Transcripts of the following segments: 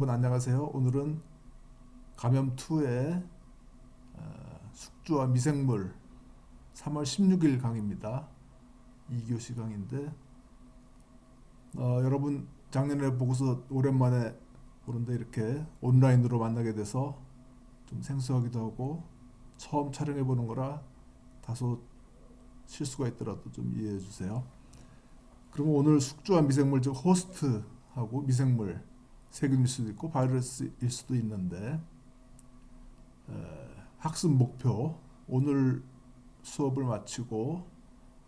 여러분 안녕하세요. 오늘은 감염2의 숙주와 미생물 3월 16일 강의입니다. 2교시 강의인데 여러분 작년에 보고서 오랜만에 보는데 이렇게 온라인으로 만나게 돼서 좀 생소하기도 하고 처음 촬영해 보는 거라 다소 실수가 있더라도 좀 이해해 주세요. 그러면 오늘 숙주와 미생물 즉 호스트하고 미생물 세균일 수도 있고 바이러스일 수도 있는데 학습 목표 오늘 수업을 마치고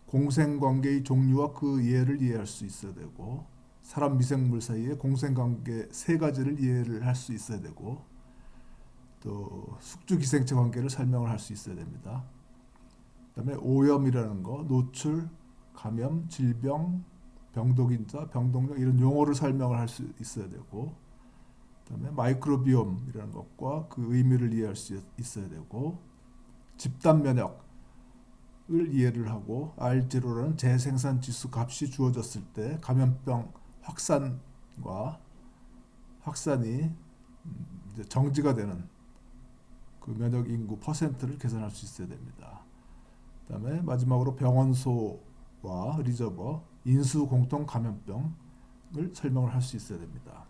공생관계의 종류와 그 예를 이해할 수 있어야 되고 사람 미생물 사이의 공생관계 세 가지를 이해를 할 수 있어야 되고 또 숙주기생체 관계를 설명을 할 수 있어야 됩니다. 그다음에 오염이라는 거, 노출, 감염, 질병, 병독인자, 병동력 이런 용어를 설명을 할 수 있어야 되고 그다음에 마이크로비옴이라는 것과 그 의미를 이해할 수 있어야 되고 집단 면역을 이해를 하고 R0라는 재생산 지수 값이 주어졌을 때 감염병 확산이 이제 정지가 되는 그 면역 인구 퍼센트를 계산할 수 있어야 됩니다. 그다음에 마지막으로 병원소와 리저버 인수 공통 감염병을 설명을 할 수 있어야 됩니다.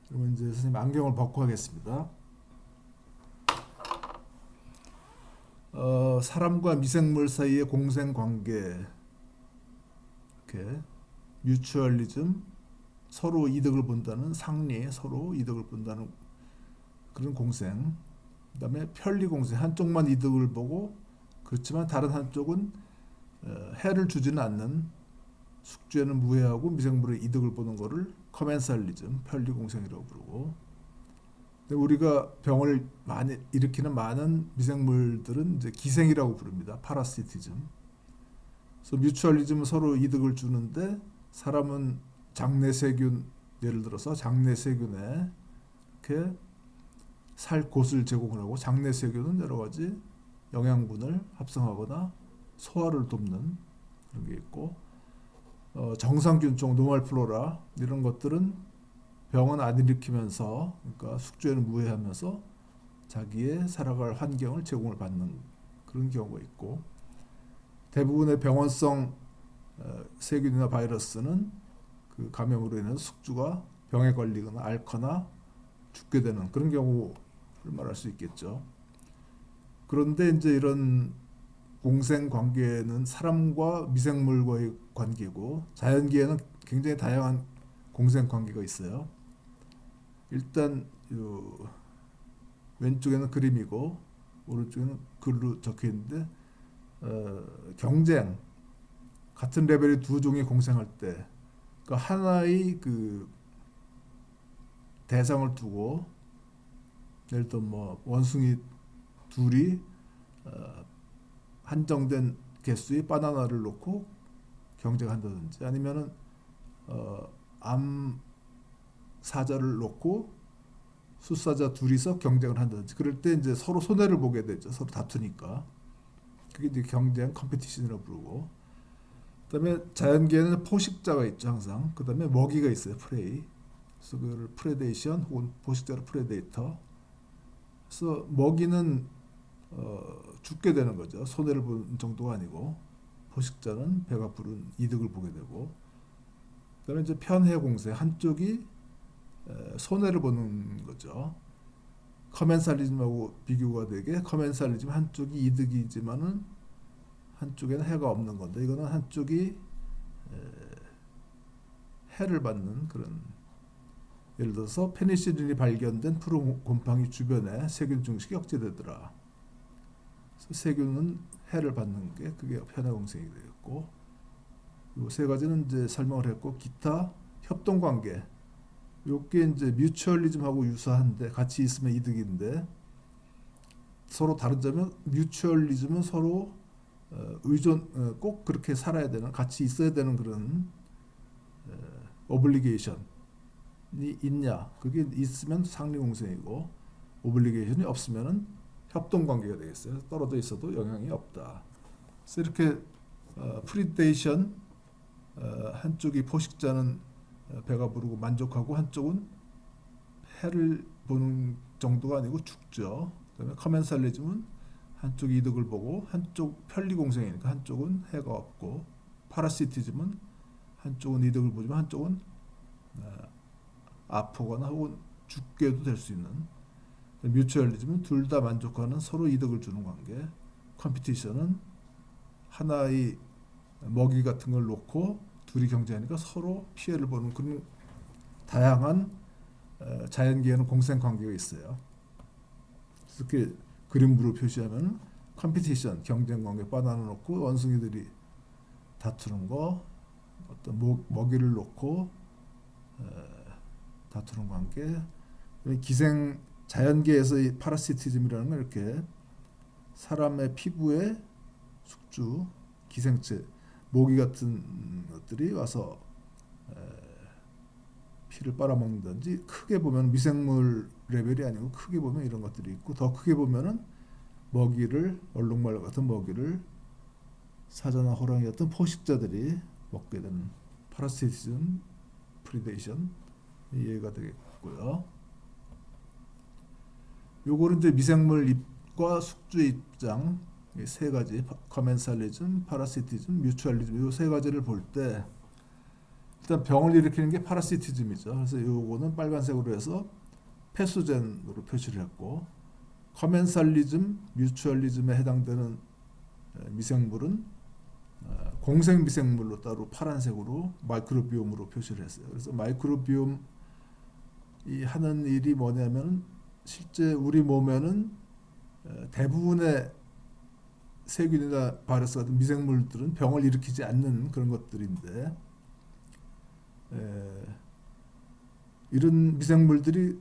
그러면 이제 선생님 안경을 벗고 하겠습니다. 사람과 미생물 사이의 공생관계 이렇게 뮤추얼리즘 서로 이득을 본다는 상리 서로 이득을 본다는 그런 공생 그다음에 편리공생 한쪽만 이득을 보고 그렇지만 다른 한쪽은 해를 주지는 않는 숙주에는 무해하고 미생물의 이득을 보는 것을 커멘살리즘 편리공생이라고 부르고 근데 우리가 병을 많이 일으키는 많은 미생물들은 이제 기생이라고 부릅니다. 파라시티즘. 그래서 뮤추얼리즘은 서로 이득을 주는데 사람은 장내세균 예를 들어서 장내세균에 이렇게 살 곳을 제공을 하고 장내세균은 여러 가지 영양분을 합성하거나 소화를 돕는 그런 게 있고 정상균종 노멀플로라 이런 것들은 병은 안 일으키면서 그러니까 숙주에는 무해하면서 자기의 살아갈 환경을 제공을 받는 그런 경우가 있고 대부분의 병원성 세균이나 바이러스는 그 감염으로 인해서 숙주가 병에 걸리거나 앓거나 죽게 되는 그런 경우를 말할 수 있겠죠. 그런데 이제 이런 공생 관계는 사람과 미생물과의 관계고 자연계에는 굉장히 다양한 공생 관계가 있어요. 일단 왼쪽에는 그림이고 오른쪽에는 글로 적혀 있는데 경쟁 같은 레벨의 두 종이 공생할 때 그 하나의 그 대상을 두고 예를 들어 뭐 원숭이 둘이 한정된 개수의 바나나를 놓고 경쟁한다든지 아니면은 암 사자를 놓고 숫사자 둘이서 경쟁을 한다든지 그럴 때 이제 서로 손해를 보게 되죠. 서로 다투니까. 그게 이제 경쟁 컴피티션이라고 부르고 그다음에 자연계에는 포식자가 있죠. 항상. 그다음에 먹이가 있어요. 프레이. 그래서 그걸 프레데이션 혹은 포식자를 프레데이터. 그래서 먹이는 죽게 되는 거죠. 손해를 보는 정도가 아니고 포식자는 배가 부른 이득을 보게 되고 그다음에 이제 편해공세 한쪽이 손해를 보는 거죠. 커멘살리즘하고 비교가 되게 커멘살리즘 한쪽이 이득이지만은 한쪽에는 해가 없는 건데 이거는 한쪽이 해를 받는 그런 예를 들어서 페니실린이 발견된 푸른 곰팡이 주변에 세균 증식이 억제되더라. 그래서 세균은 해를 받는 게 그게 편해공생이 되겠고 이 세 가지는 이제 설명을 했고 기타 협동관계 요게 이제 뮤추얼리즘하고 유사한데 같이 있으면 이득인데 서로 다른 점은 뮤추얼리즘은 서로 의존 꼭 그렇게 살아야 되는 같이 있어야 되는 그런 오블리게이션이 있냐 그게 있으면 상리공생이고 오블리게이션이 없으면은 협동관계가 되겠어요. 떨어져 있어도 영향이 없다. 그래서 이렇게 프리데이션 한쪽이 포식자는 배가 부르고 만족하고 한쪽은 해를 보는 정도가 아니고 죽죠. 그다음에 커멘살리즘은 한쪽 이득을 보고 한쪽 편리공생이니까 한쪽은 해가 없고, 파라시티즘은 한쪽은 이득을 보지만 한쪽은 아프거나 혹은 죽게도 될 수 있는, 뮤추얼리즘은 둘 다 만족하는 서로 이득을 주는 관계, 컴피티션은 하나의 먹이 같은 걸 놓고 둘이 경쟁하니까 서로 피해를 보는 그런 다양한 자연계에는 공생 관계가 있어요. 이렇게 그림으로 표시하면 컴피티션 경쟁 관계 바나나 놓고 원숭이들이 다투는 거, 어떤 먹이를 놓고 다투는 관계, 기생 자연계에서의 파라시티즘이라는 건 이렇게 사람의 피부에 숙주, 기생체, 모기 같은 것들이 와서 피를 빨아먹는다든지, 크게 보면 미생물 레벨이 아니고 크게 보면 이런 것들이 있고, 더 크게 보면은 먹이를, 얼룩말 같은 먹이를 사자나 호랑이 같은 포식자들이 먹게 되는 파라시티즘, 프리데이션 이해가 되겠고요. 요거는 이제 미생물 입과 숙주의 입장 이 세 가지, 커멘살리즘, 파라시티즘, 뮤추얼리즘, 요 세 가지를 볼 때 일단 병을 일으키는 게 파라시티즘이죠. 그래서 요거는 빨간색으로 해서 패소젠으로 표시를 했고, 커멘살리즘, 뮤추얼리즘에 해당되는 미생물은 공생 미생물로 따로 파란색으로 마이크로비옴으로 표시를 했어요. 그래서 마이크로비옴이 하는 일이 뭐냐면, 실제 우리 몸에는 대부분의 세균이나 바이러스 같은 미생물들은 병을 일으키지 않는 그런 것들인데, 이런 미생물들이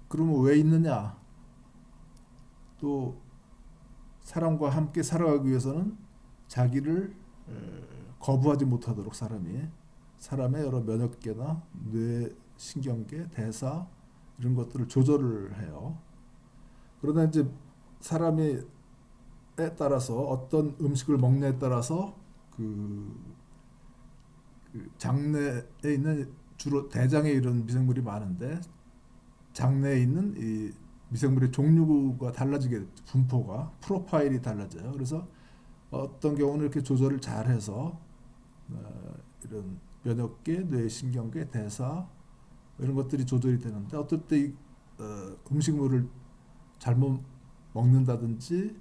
그러면 왜 있느냐? 또 사람과 함께 살아가기 위해서는 자기를 거부하지 못하도록 사람의 여러 면역계나 뇌, 신경계, 대사 이런 것들을 조절을 해요. 그러나 이제 사람에 따라서 어떤 음식을 먹느냐에 따라서 그 장내에 있는, 주로 대장에 이런 미생물이 많은데 장내에 있는 이 미생물의 종류가 달라지게, 분포가 프로파일이 달라져요. 그래서 어떤 경우는 이렇게 조절을 잘해서 이런 면역계, 뇌신경계, 대사 이런 것들이 조절이 되는데, 어떨 때 음식물을 잘못 먹는다든지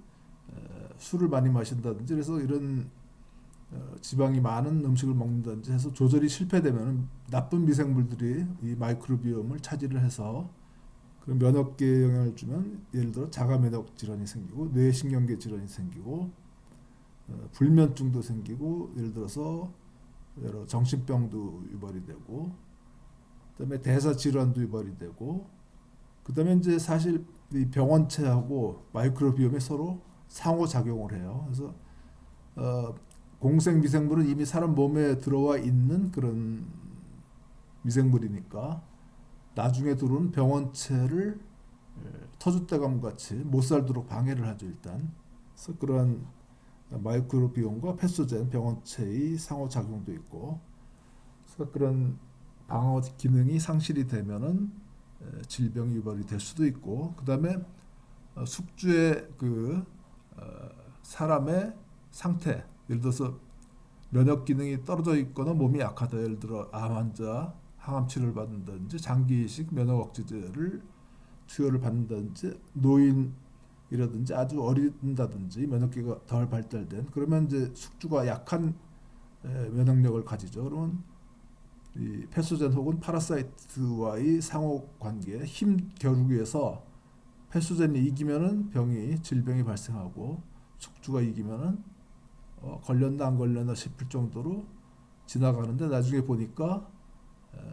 술을 많이 마신다든지, 그래서 이런 지방이 많은 음식을 먹는다든지 해서 조절이 실패되면 나쁜 미생물들이 이 마이크로비옴을 차지를 해서 그 면역계에 영향을 주면, 예를 들어 자가 면역 질환이 생기고 뇌신경계 질환이 생기고 불면증도 생기고, 예를 들어서 여러 정신병도 유발이 되고, 그다음에 대사 질환도 유발이 되고, 그다음에 이제 사실 이 병원체하고 마이크로비옴이 서로 상호 작용을 해요. 그래서 공생 미생물은 이미 사람 몸에 들어와 있는 그런 미생물이니까 나중에 들어온 병원체를 터줏대감 같이 못 살도록 방해를 하죠, 일단. 그래서 그러한 마이크로비옴과 패소젠 병원체의 상호작용도 있고, 그래서 그런 방어 기능이 상실이 되면은 질병이 유발이 될 수도 있고, 그 다음에 숙주의 사람의 상태, 예를 들어서 면역 기능이 떨어져 있거나 몸이 약하다, 예를 들어 암 환자 항암 치료를 받는다든지 장기이식 면역 억제제를 투여를 받는다든지, 노인이라든지 아주 어린다든지 면역계가 덜 발달된, 그러면 이제 숙주가 약한 면역력을 가지죠. 그러면 이 패소젠 혹은 파라사이트와의 상호 관계, 힘 겨루기에서 패소젠이 이기면은 질병이 발생하고, 숙주가 이기면은 걸렸나 안 걸렸나 싶을 정도로 지나가는데, 나중에 보니까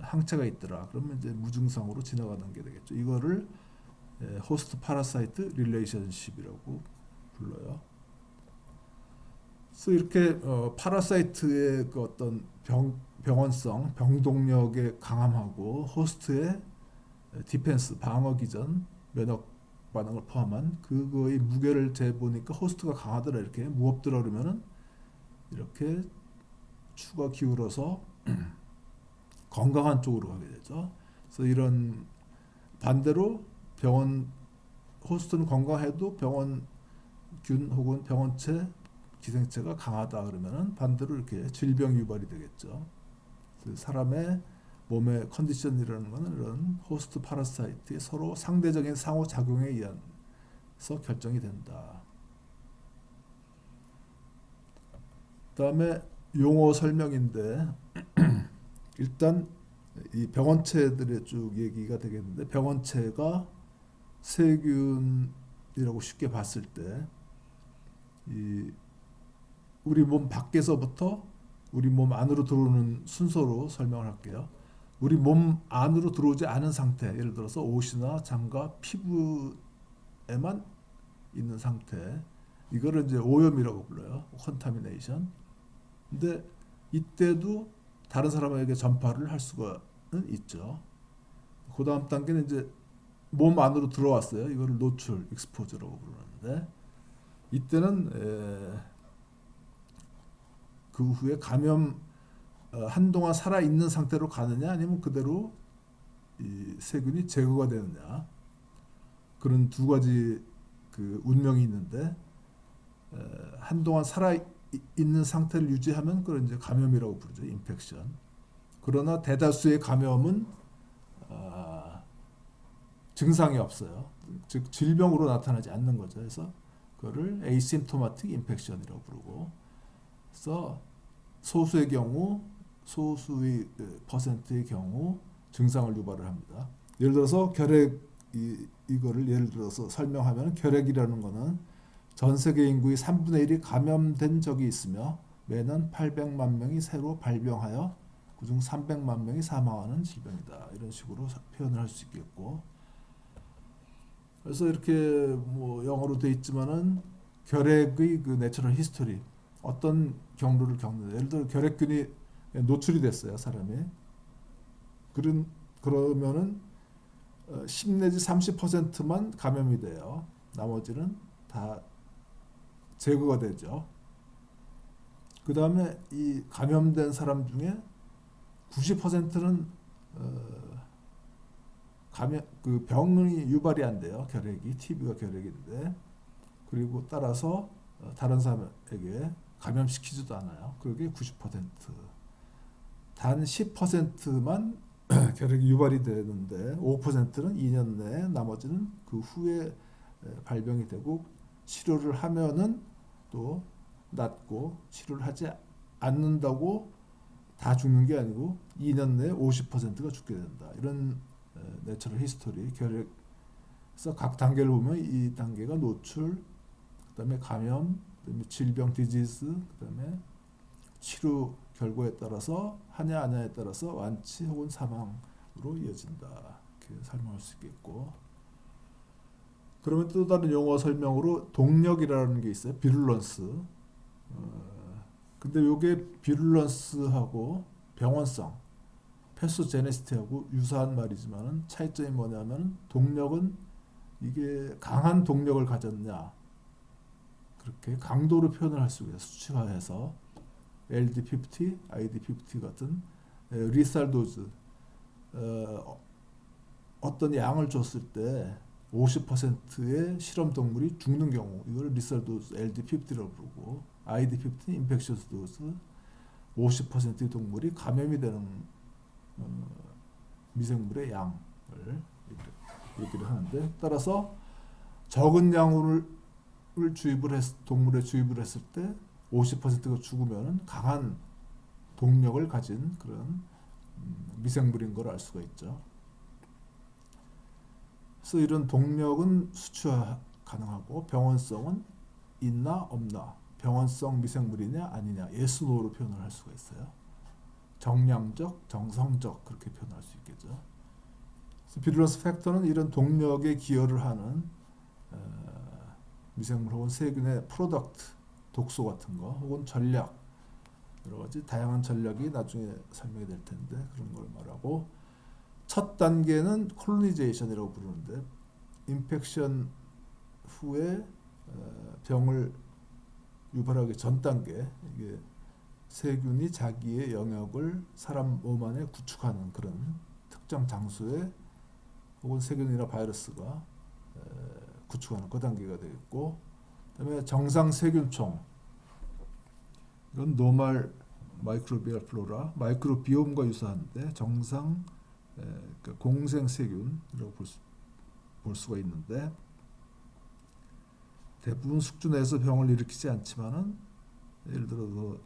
항체가 있더라. 그러면 이제 무증상으로 지나가는 게 되겠죠. 이거를 호스트 파라사이트 릴레이션십이라고 불러요. 그래서 이렇게 파라사이트의 그 어떤 병원성, 병동력에 강함하고 호스트의 디펜스, 방어 기전, 면역 반응을 포함한 그거의 무게를 재보니까 호스트가 강하더라, 이렇게 무겁더라, 그러면은 이렇게 추가 기울어서 건강한 쪽으로 가게 되죠. 그래서 이런 반대로 병원 호스트는 건강해도 병원균 혹은 병원체 기생체가 강하다 그러면은 반대로 이렇게 질병 유발이 되겠죠. 그래서 사람의 몸의 컨디션이라는 것은 이런 호스트 파라사이트의 서로 상대적인 상호작용에 의해서 결정이 된다. 그다음에 용어 설명인데 일단 이 병원체들의 쭉 얘기가 되겠는데 병원체가 세균이라고 쉽게 봤을 때 이 우리 몸 밖에서부터 우리 몸 안으로 들어오는 순서로 설명을 할게요. 우리 몸 안으로 들어오지 않은 상태, 예를 들어서 옷이나 장갑, 피부에만 있는 상태, 이거를 이제 오염이라고 불러요. 컨타미네이션. 근데 이때도 다른 사람에게 전파를 할 수가 있죠. 그 다음 단계는 이제 몸 안으로 들어왔어요. 이거를 노출, 익스포저라고 부르는데 이때는 그 후에 감염 한동안 살아 있는 상태로 가느냐 아니면 그대로 이 세균이 제거가 되느냐 그런 두 가지 그 운명이 있는데 한동안 살아 있는 상태를 유지하면 그걸 이제 감염이라고 부르죠. 인펙션. 그러나 대다수의 감염은 증상이 없어요. 즉 질병으로 나타나지 않는 거죠. 그래서 그거를 에이심토마틱 인펙션이라고 부르고, 그래서 소수의 경우, 소수의 퍼센트의 경우 증상을 유발을 합니다. 예를 들어서 결핵 이거를 예를 들어서 설명하면 결핵이라는 거는 전 세계 인구의 3분의 1이 감염된 적이 있으며 매년 800만 명이 새로 발병하여 그중 300만 명이 사망하는 질병이다. 이런 식으로 표현을 할 수 있겠고, 그래서 이렇게 뭐 영어로 돼 있지만은 결핵의 그 내추럴 히스토리 어떤 경로를 겪는다. 예를 들어 결핵균이 노출이 됐어요, 사람이. 그러면은 10 내지 30%만 감염이 돼요. 나머지는 다 제거가 되죠. 그 다음에 이 감염된 사람 중에 90%는 그 병이 유발이 안 돼요. 결핵이 TB가 결핵인데, 그리고 따라서 다른 사람에게 감염시키지도 않아요. 그게 90%. 단 10%만 결핵이 유발이 되는데 5%는 2년 내에, 나머지는 그 후에 발병이 되고 치료를 하면은 또 낫고, 치료를 하지 않는다고 다 죽는 게 아니고 2년 내에 50%가 죽게 된다. 이런 내추럴 히스토리 결핵에서 각 단계를 보면 이 단계가 노출, 그다음에 감염, 그다음에 질병 디지즈, 그다음에 치료 결과에 따라서 하냐 안 하냐에 따라서 완치 혹은 사망으로 이어진다. 이렇게 설명할 수 있겠고, 그러면 또 다른 용어 설명으로 동력이라는 게 있어요. 비룰런스. 근데 요게 비룰런스하고 병원성, 패소제네시티하고 유사한 말이지만은 차이점이 뭐냐면 동력은 이게 강한 동력을 가졌냐, 그렇게 강도로 표현을 할 수 있어요. 수치화해서 LD50, ID50 같은 리살 도즈, 어떤 양을 줬을 때 50%의 실험 동물이 죽는 경우, 이걸 리살 도즈 LD50라고 부르고, ID50 인펙셔스 도즈, 50%의 동물이 감염이 되는 미생물의 양을 얘기를 하는데, 따라서 적은 양을 동물에 주입을 했을 때 50%가 죽으면 강한 동력을 가진 그런 미생물인 걸 알 수가 있죠. 그래서 이런 동력은 수치화 가능하고 병원성은 있나 없나, 병원성 미생물이냐 아니냐, yes, no로 표현을 할 수가 있어요. 정량적, 정성적, 그렇게 표현할 수 있겠죠. 그래서 비룰런스 팩터는 이런 동력에 기여를 하는 미생물 혹은 세균의 프로덕트, 독소 같은 거, 혹은 전략, 여러 가지 다양한 전략이 나중에 설명이 될 텐데 그런 걸 말하고, 첫 단계는 콜로니제이션이라고 부르는데, 인펙션 후에 병을 유발하기 전 단계, 이게 세균이 자기의 영역을 사람 몸 안에 구축하는 그런 특정 장소에 혹은 세균이나 바이러스가 구축하는 그 단계가 되겠고, 그다음에 정상 세균총, 이건 노멀 마이크로비얼 플로라, 마이크로비옴과 유사한데 정상 그러니까 공생 세균이라고 볼 수가 있는데, 대부분 숙주 내에서 병을 일으키지 않지만은 예를 들어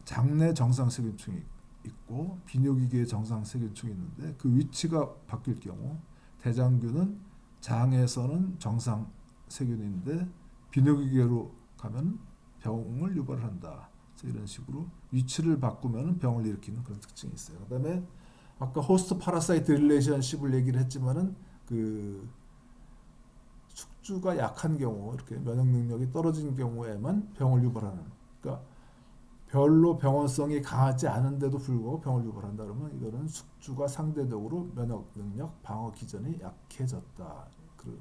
장내 정상 세균충이 있고 비뇨기계의 정상 세균충이 있는데 그 위치가 바뀔 경우 대장균은 장에서는 정상 세균인데 비뇨기계로 가면 병을 유발한다. 이런 식으로 위치를 바꾸면 병을 일으키는 그런 특징이 있어요. 그다음에 아까 호스트 파라사이트 릴레이션십을 얘기를 했지만은 그 숙주가 약한 경우, 이렇게 면역 능력이 떨어진 경우에만 병을 유발하는, 그러니까 별로 병원성이 강하지 않은데도 불구하고 병을 유발한다 그러면 이거는 숙주가 상대적으로 면역 능력 방어 기전이 약해졌다.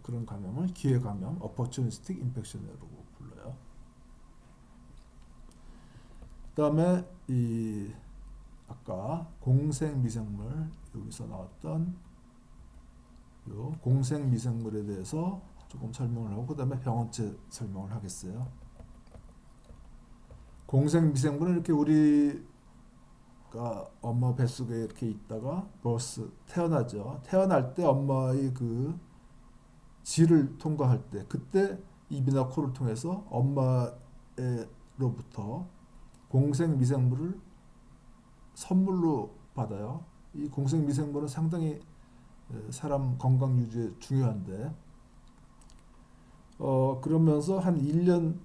그런 감염을 기회 감염, opportunistic infection이라고 불러요. 그다음에 이 아까 공생 미생물, 여기서 나왔던 요 공생 미생물에 대해서 조금 설명을 하고 그다음에 병원체 설명을 하겠어요. 공생 미생물은 이렇게 우리가 엄마 뱃속에 이렇게 있다가 벌써 태어나죠. 태어날 때 엄마의 그 질을 통과할 때, 그때 입이나 코를 통해서 엄마로부터 공생 미생물을 선물로 받아요. 이 공생 미생물은 상당히 사람 건강 유지에 중요한데, 그러면서 한 1년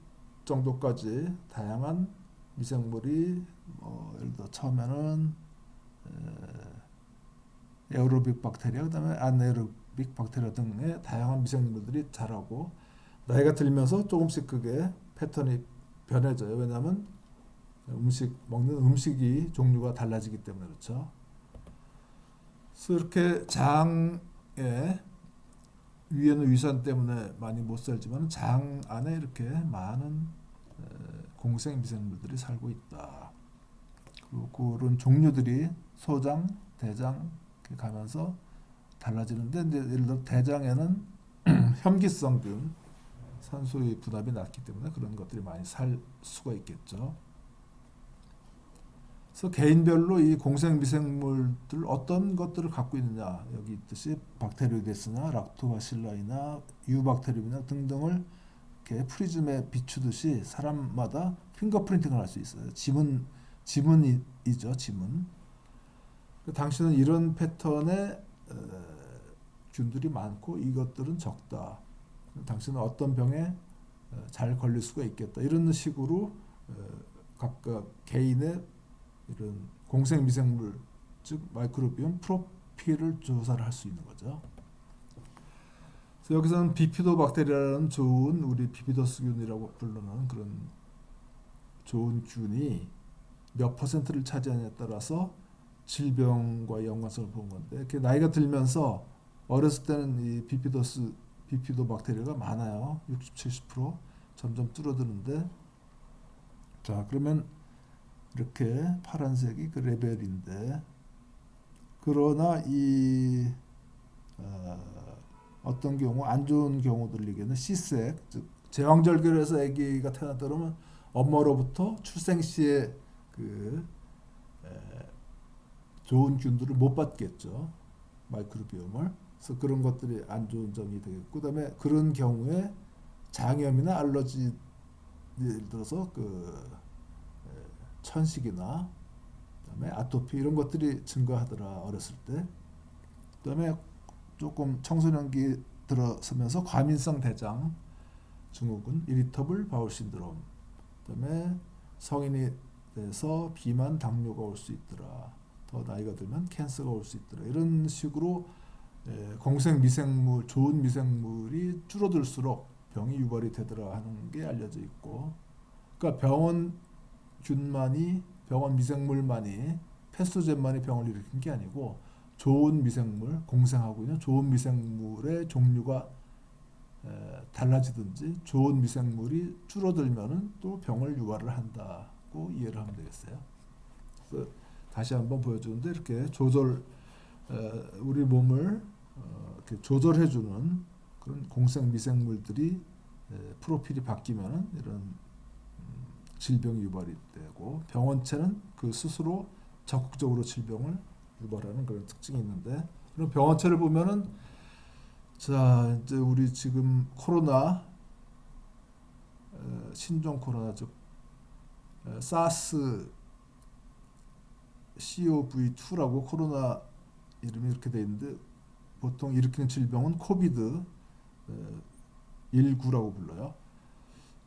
정도까지 다양한 미생물이 예를 들어 처음에는 에어로빅 박테리아, 그다음에 아나에로빅 박테리아 등의 다양한 미생물들이 자라고 나이가 들면서 조금씩 그게 패턴이 변해져요. 왜냐하면 먹는 음식이 종류가 달라지기 때문에 그렇죠. 그래서 이렇게 장에 위에는 위산 때문에 많이 못 살지만 장 안에 이렇게 많은 공생 미생물들이 살고 있다. 그리고 그런 종류들이 소장, 대장 이렇게 가면서 달라지는데, 이제 예를 들어 대장에는 혐기성균, 산소의 분압이 낮기 때문에 그런 것들이 많이 살 수가 있겠죠. 그래서 개인별로 이 공생 미생물들 어떤 것들을 갖고 있느냐, 여기 있듯이 박테리오데스나 락토바실라이나 유박테리움이나 등등을 이렇게 프리즘에 비추듯이 사람마다 핑거프린팅을 할 수 있어요. 지문이죠, 지문. 당신은 이런 패턴의 균들이 많고 이것들은 적다. 당신은 어떤 병에 잘 걸릴 수가 있겠다. 이런 식으로 각각 개인의 이런 공생 미생물, 즉 마이크로비옴 프로필을 조사를 할 수 있는 거죠. 그래서 여기서는 비피도박테리아라는 좋은, 우리 비피더스균이라고 부르는 그런 좋은 균이 몇 퍼센트를 차지하느냐에 따라서 질병과 연관성을 본 건데, 이렇게 나이가 들면서 어렸을 때는 이 비피도박테리아가 많아요. 60, 70% 점점 줄어드는데, 자 그러면 이렇게 파란색이 그 레벨인데, 그러나 이 어떤 경우 안 좋은 경우들에게는 C색, 즉 제왕절개에서 아기가 태어났다 그러면 엄마로부터 출생 시에 그 좋은 균들을 못 받겠죠, 마이크로비옴을. 그래서 그런 것들이 안 좋은 점이 되겠고, 그다음에 그런 경우에 장염이나 알러지, 예를 들어서 그 천식이나 그다음에 아토피 이런 것들이 증가하더라, 어렸을 때. 그다음에 조금 청소년기 들어서면서 과민성 대장 증후군, 이리터블 바울 신드롬, 그다음에 성인이 돼서 비만, 당뇨가 올 수 있더라. 더 나이가 들면 캔서가 올 수 있더라. 이런 식으로 공생 미생물, 좋은 미생물이 줄어들수록 병이 유발이 되더라 하는 게 알려져 있고, 그러니까 병원 미생물만이, 패스토젠만이 병을 일으킨 게 아니고 좋은 미생물, 공생하고 있는 좋은 미생물의 종류가 달라지든지 좋은 미생물이 줄어들면은 또 병을 유발을 한다. 갖고 이해를 하면 되겠어요. 그래서 다시 한번 보여주는데 이렇게 우리 몸을 이렇게 조절해주는 그런 공생 미생물들이 프로필이 바뀌면은 이런 질병이 유발이 되고, 병원체는 그 스스로 적극적으로 질병을 유발하는 그런 특징이 있는데, 그럼 병원체를 보면은 자 이제 우리 지금 코로나 신종 코로나 즉 사스 CoV2라고 코로나 이름이 이렇게 돼 있는데, 보통 일으키는 질병은 코비드 19라고 불러요.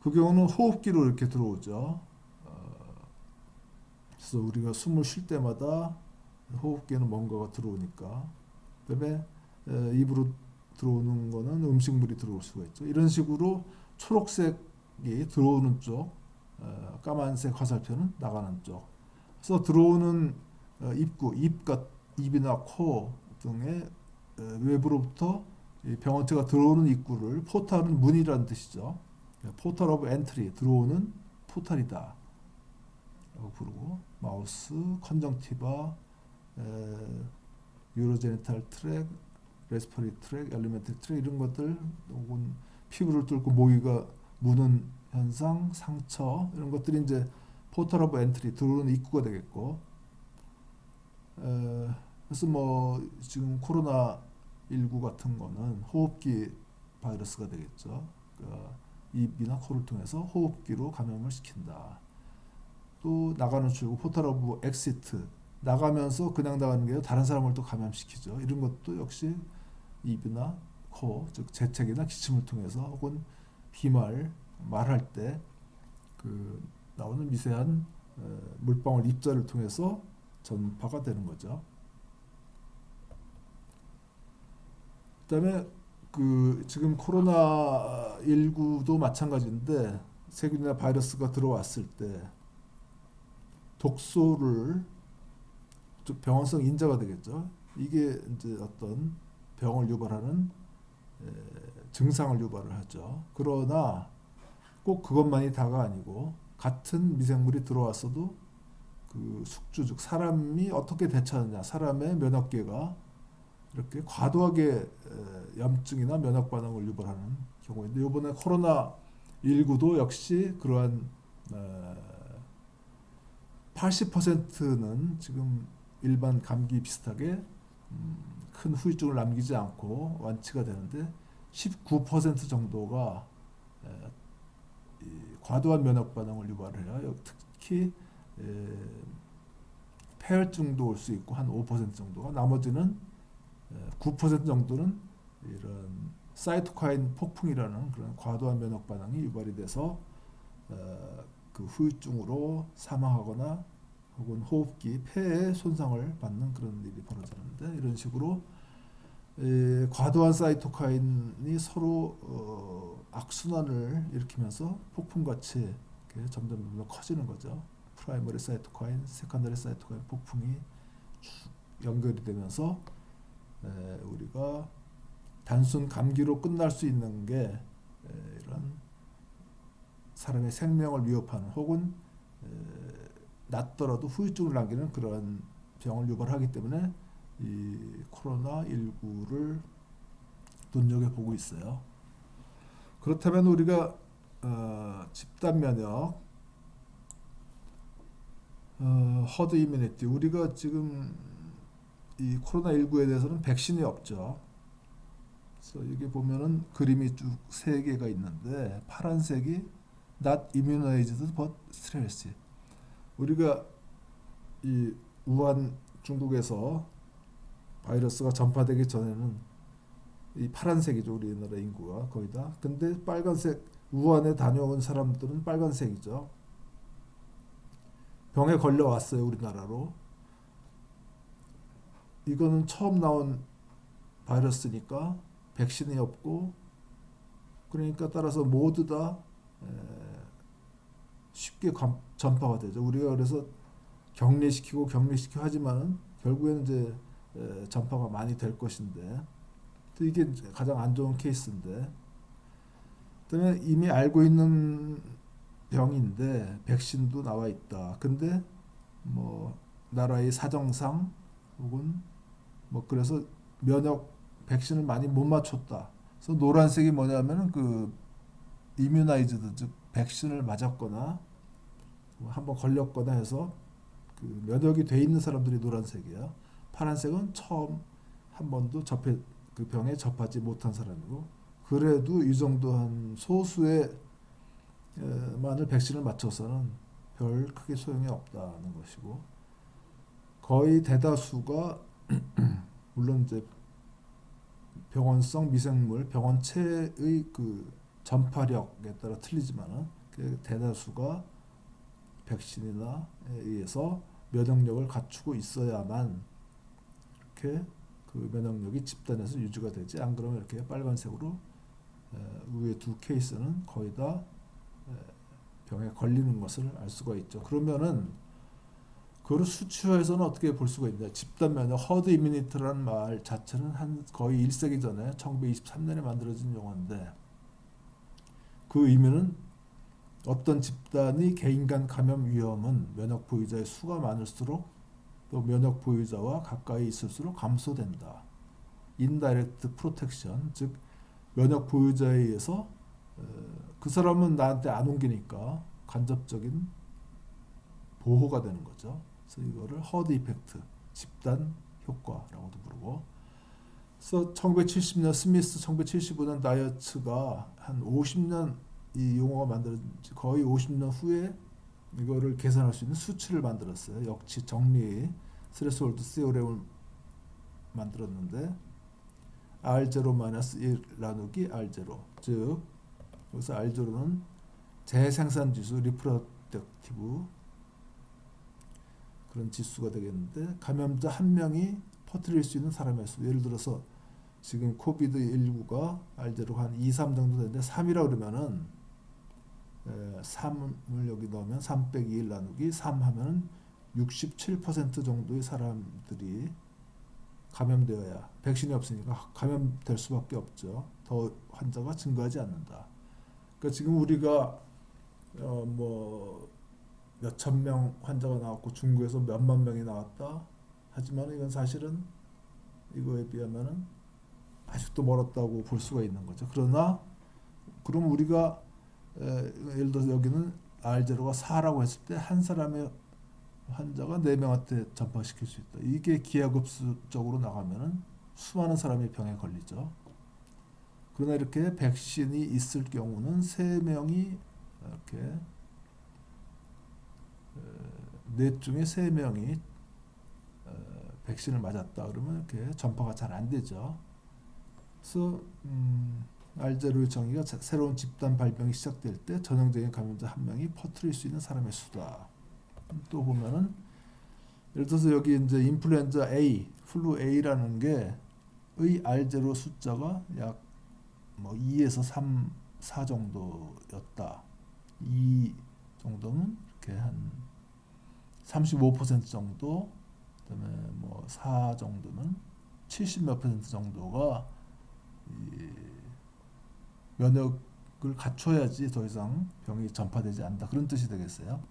그 경우는 호흡기로 이렇게 들어오죠. 그래서 우리가 숨을 쉴 때마다 호흡기에는 뭔가가 들어오니까, 그다음에 입으로 들어오는 거는 음식물이 들어올 수가 있죠. 이런 식으로 초록색이 들어오는 쪽, 까만색 화살표는 나가는 쪽. 그래서 들어오는 입구, 입이나 코 등의 외부로부터 병원체가 들어오는 입구를 포탈은 문이라는 뜻이죠. 포털 오브 엔트리, 들어오는 포탈이다 라고 부르고, 마우스, 컨정티바, 유로제니탈 트랙, 레스퍼리 트랙, 엘리멘터리 트랙 이런 것들, 혹은 피부를 뚫고 모기가 무는 현상, 상처 이런 것들이 이제 포털 오브 엔트리, 들어오는 입구가 되겠고, 그래서 뭐 지금 코로나 19 같은 거는 호흡기 바이러스가 되겠죠. 그러니까 입이나 코를 통해서 호흡기로 감염을 시킨다. 또 나가는 출구, 포털 오브 엑시트, 나가면서 그냥 나가는 게 다른 사람을 또 감염시키죠. 이런 것도 역시 입이나 코, 즉 재채기나 기침을 통해서, 혹은 비말, 말할 때 그 나오는 미세한 물방울 입자를 통해서 전파가 되는 거죠. 그다음에 그 지금 코로나 19도 마찬가지인데, 세균이나 바이러스가 들어왔을 때 독소를, 병원성 인자가 되겠죠. 이게 이제 어떤 병을 유발하는 증상을 유발을 하죠. 그러나 꼭 그것만이 다가 아니고, 같은 미생물이 들어왔어도 그 숙주, 즉 사람이 어떻게 대처하느냐, 사람의 면역계가 이렇게 과도하게 염증이나 면역 반응을 유발하는 경우인데, 이번에 코로나 19도 역시 그러한 80%는 지금 일반 감기 비슷하게 큰 후유증을 남기지 않고 완치가 되는데, 19% 정도가 과도한 면역 반응을 유발해요. 특히 폐혈증도 올 수 있고, 한 5% 정도가, 나머지는 9% 정도는 이런 사이토카인 폭풍이라는 그런 과도한 면역 반응이 유발이 돼서 그 후유증으로 사망하거나 혹은 호흡기, 폐에 손상을 받는 그런 일이 벌어지는데, 이런 식으로 과도한 사이토카인이 서로 악순환을 일으키면서 폭풍같이 이렇게 점점 커지는 거죠. 프라이머리 사이토카인, 세컨더리 사이토카인 폭풍이 쭉 연결이 되면서 우리가 단순 감기로 끝날 수 있는 게 이런 사람의 생명을 위협하는, 혹은 낫더라도 후유증을 남기는 그런 병을 유발하기 때문에 이 코로나 19를 눈여겨보고 있어요. 그렇다면 우리가 집단 면역, 허드 이뮤니티, 우리가 지금 이 코로나 19에 대해서는 백신이 없죠. 그래서 여기 보면은 그림이 쭉 세 개가 있는데, 파란색이 not immunized but stress. 우리가 이 우한 중국에서 바이러스가 전파되기 전에는 이 파란색이죠, 우리나라 인구가 거의 다. 근데 빨간색, 우한에 다녀온 사람들은 빨간색이죠. 병에 걸려왔어요, 우리나라로. 이거는 처음 나온 바이러스니까 백신이 없고, 그러니까 따라서 모두 다 쉽게 전파가 되죠. 우리가 그래서 격리시키고 하지만은 결국에는 이제 전파가 많이 될 것인데, 또 이게 가장 안 좋은 케이스인데, 그다음에 이미 알고 있는 병인데 백신도 나와 있다. 근데 뭐 나라의 사정상 혹은 뭐 그래서 면역 백신을 많이 못 맞췄다. 그래서 노란색이 뭐냐면은 그 이뮤나이즈드 즉 백신을 맞았거나 뭐 한번 걸렸거나 해서 그 면역이 돼 있는 사람들이 노란색이야. 파란색은 처음 한 번도 그 병에 접하지 못한 사람이고 그래도 이 정도 한 소수의 만을 백신을 맞춰서는 별 크게 소용이 없다는 것이고 거의 대다수가 물론 이제 병원성 미생물 병원체의 그 전파력에 따라 틀리지만은 그 대다수가 백신이나 의해서 면역력을 갖추고 있어야만 이렇게 그 면역력이 집단에서 유지가 되지 안 그러면 이렇게 빨간색으로 위에 두 케이스는 거의 다 병에 걸리는 것을 알 수가 있죠. 그러면은 그걸 수치화해서는 어떻게 볼 수가 있냐? 집단 면역 허드 이뮤니티라는 말 자체는 한 거의 1세기 전에 1923년에 만들어진 용어인데 그 의미는 어떤 집단이 개인 간 감염 위험은 면역 보유자의 수가 많을수록 또 면역 보유자와 가까이 있을수록 감소된다. 인다이렉트 프로텍션 즉 면역 보유자에 의해서 그 사람은 나한테 안 옮기니까 간접적인 보호가 되는 거죠. 그래서 이거를 허드 이펙트, 집단 효과라고도 부르고. 그래서 1970년 스미스, 1975년 다이어츠가 한 50년 이 용어가 만들어진 거의 50년 후에 이거를 계산할 수 있는 수치를 만들었어요. 역시 정리 스레스홀드 시오렘을 만들었는데 R0-1 나누기 R0 즉 여기서 R0는 재생산 지수 리프로덕티브 그런 지수가 되겠는데 감염자 한 명이 퍼뜨릴 수 있는 사람의 수 예를 들어서 지금 코비드19가 R0가 한 2, 3 정도 되는데 3이라 그러면은 3을 여기 넣으면 3 빼기 1 나누기 3 하면 67% 정도의 사람들이 감염되어야 백신이 없으니까 감염될 수밖에 없죠. 더 환자가 증가하지 않는다. 그러니까 지금 우리가 뭐 몇천 명 환자가 나왔고 중국에서 몇만 명이 나왔다. 하지만 이건 사실은 이거에 비하면은 아직도 멀었다고 볼 수가 있는 거죠. 그러나 그럼 우리가 예를 들어서 여기는 R0가 4라고 했을 때 한 사람의 환자가 4명한테 전파시킬 수 있다. 이게 기하급수적으로 나가면은 수많은 사람이 병에 걸리죠. 그러나 이렇게 백신이 있을 경우는 3명이 이렇게 넷 중에 3명이 백신을 맞았다 그러면 이렇게 전파가 잘 안 되죠. 그래서 R0의 정의가 새로운 집단 발병이 시작될 때 전형적인 감염자 한 명이 퍼뜨릴 수 있는 사람의 수다. 또 보면은 예를 들어서 여기 이제 인플루엔자 A, 플루 A라는 게의 R0 숫자가 약 뭐 2에서 3, 4 정도였다. 2 정도면 이렇게 한 35% 정도, 그다음에 뭐 4 정도면 70 몇 퍼센트 정도가 이 면역을 갖춰야지 더 이상 병이 전파되지 않는다. 그런 뜻이 되겠어요.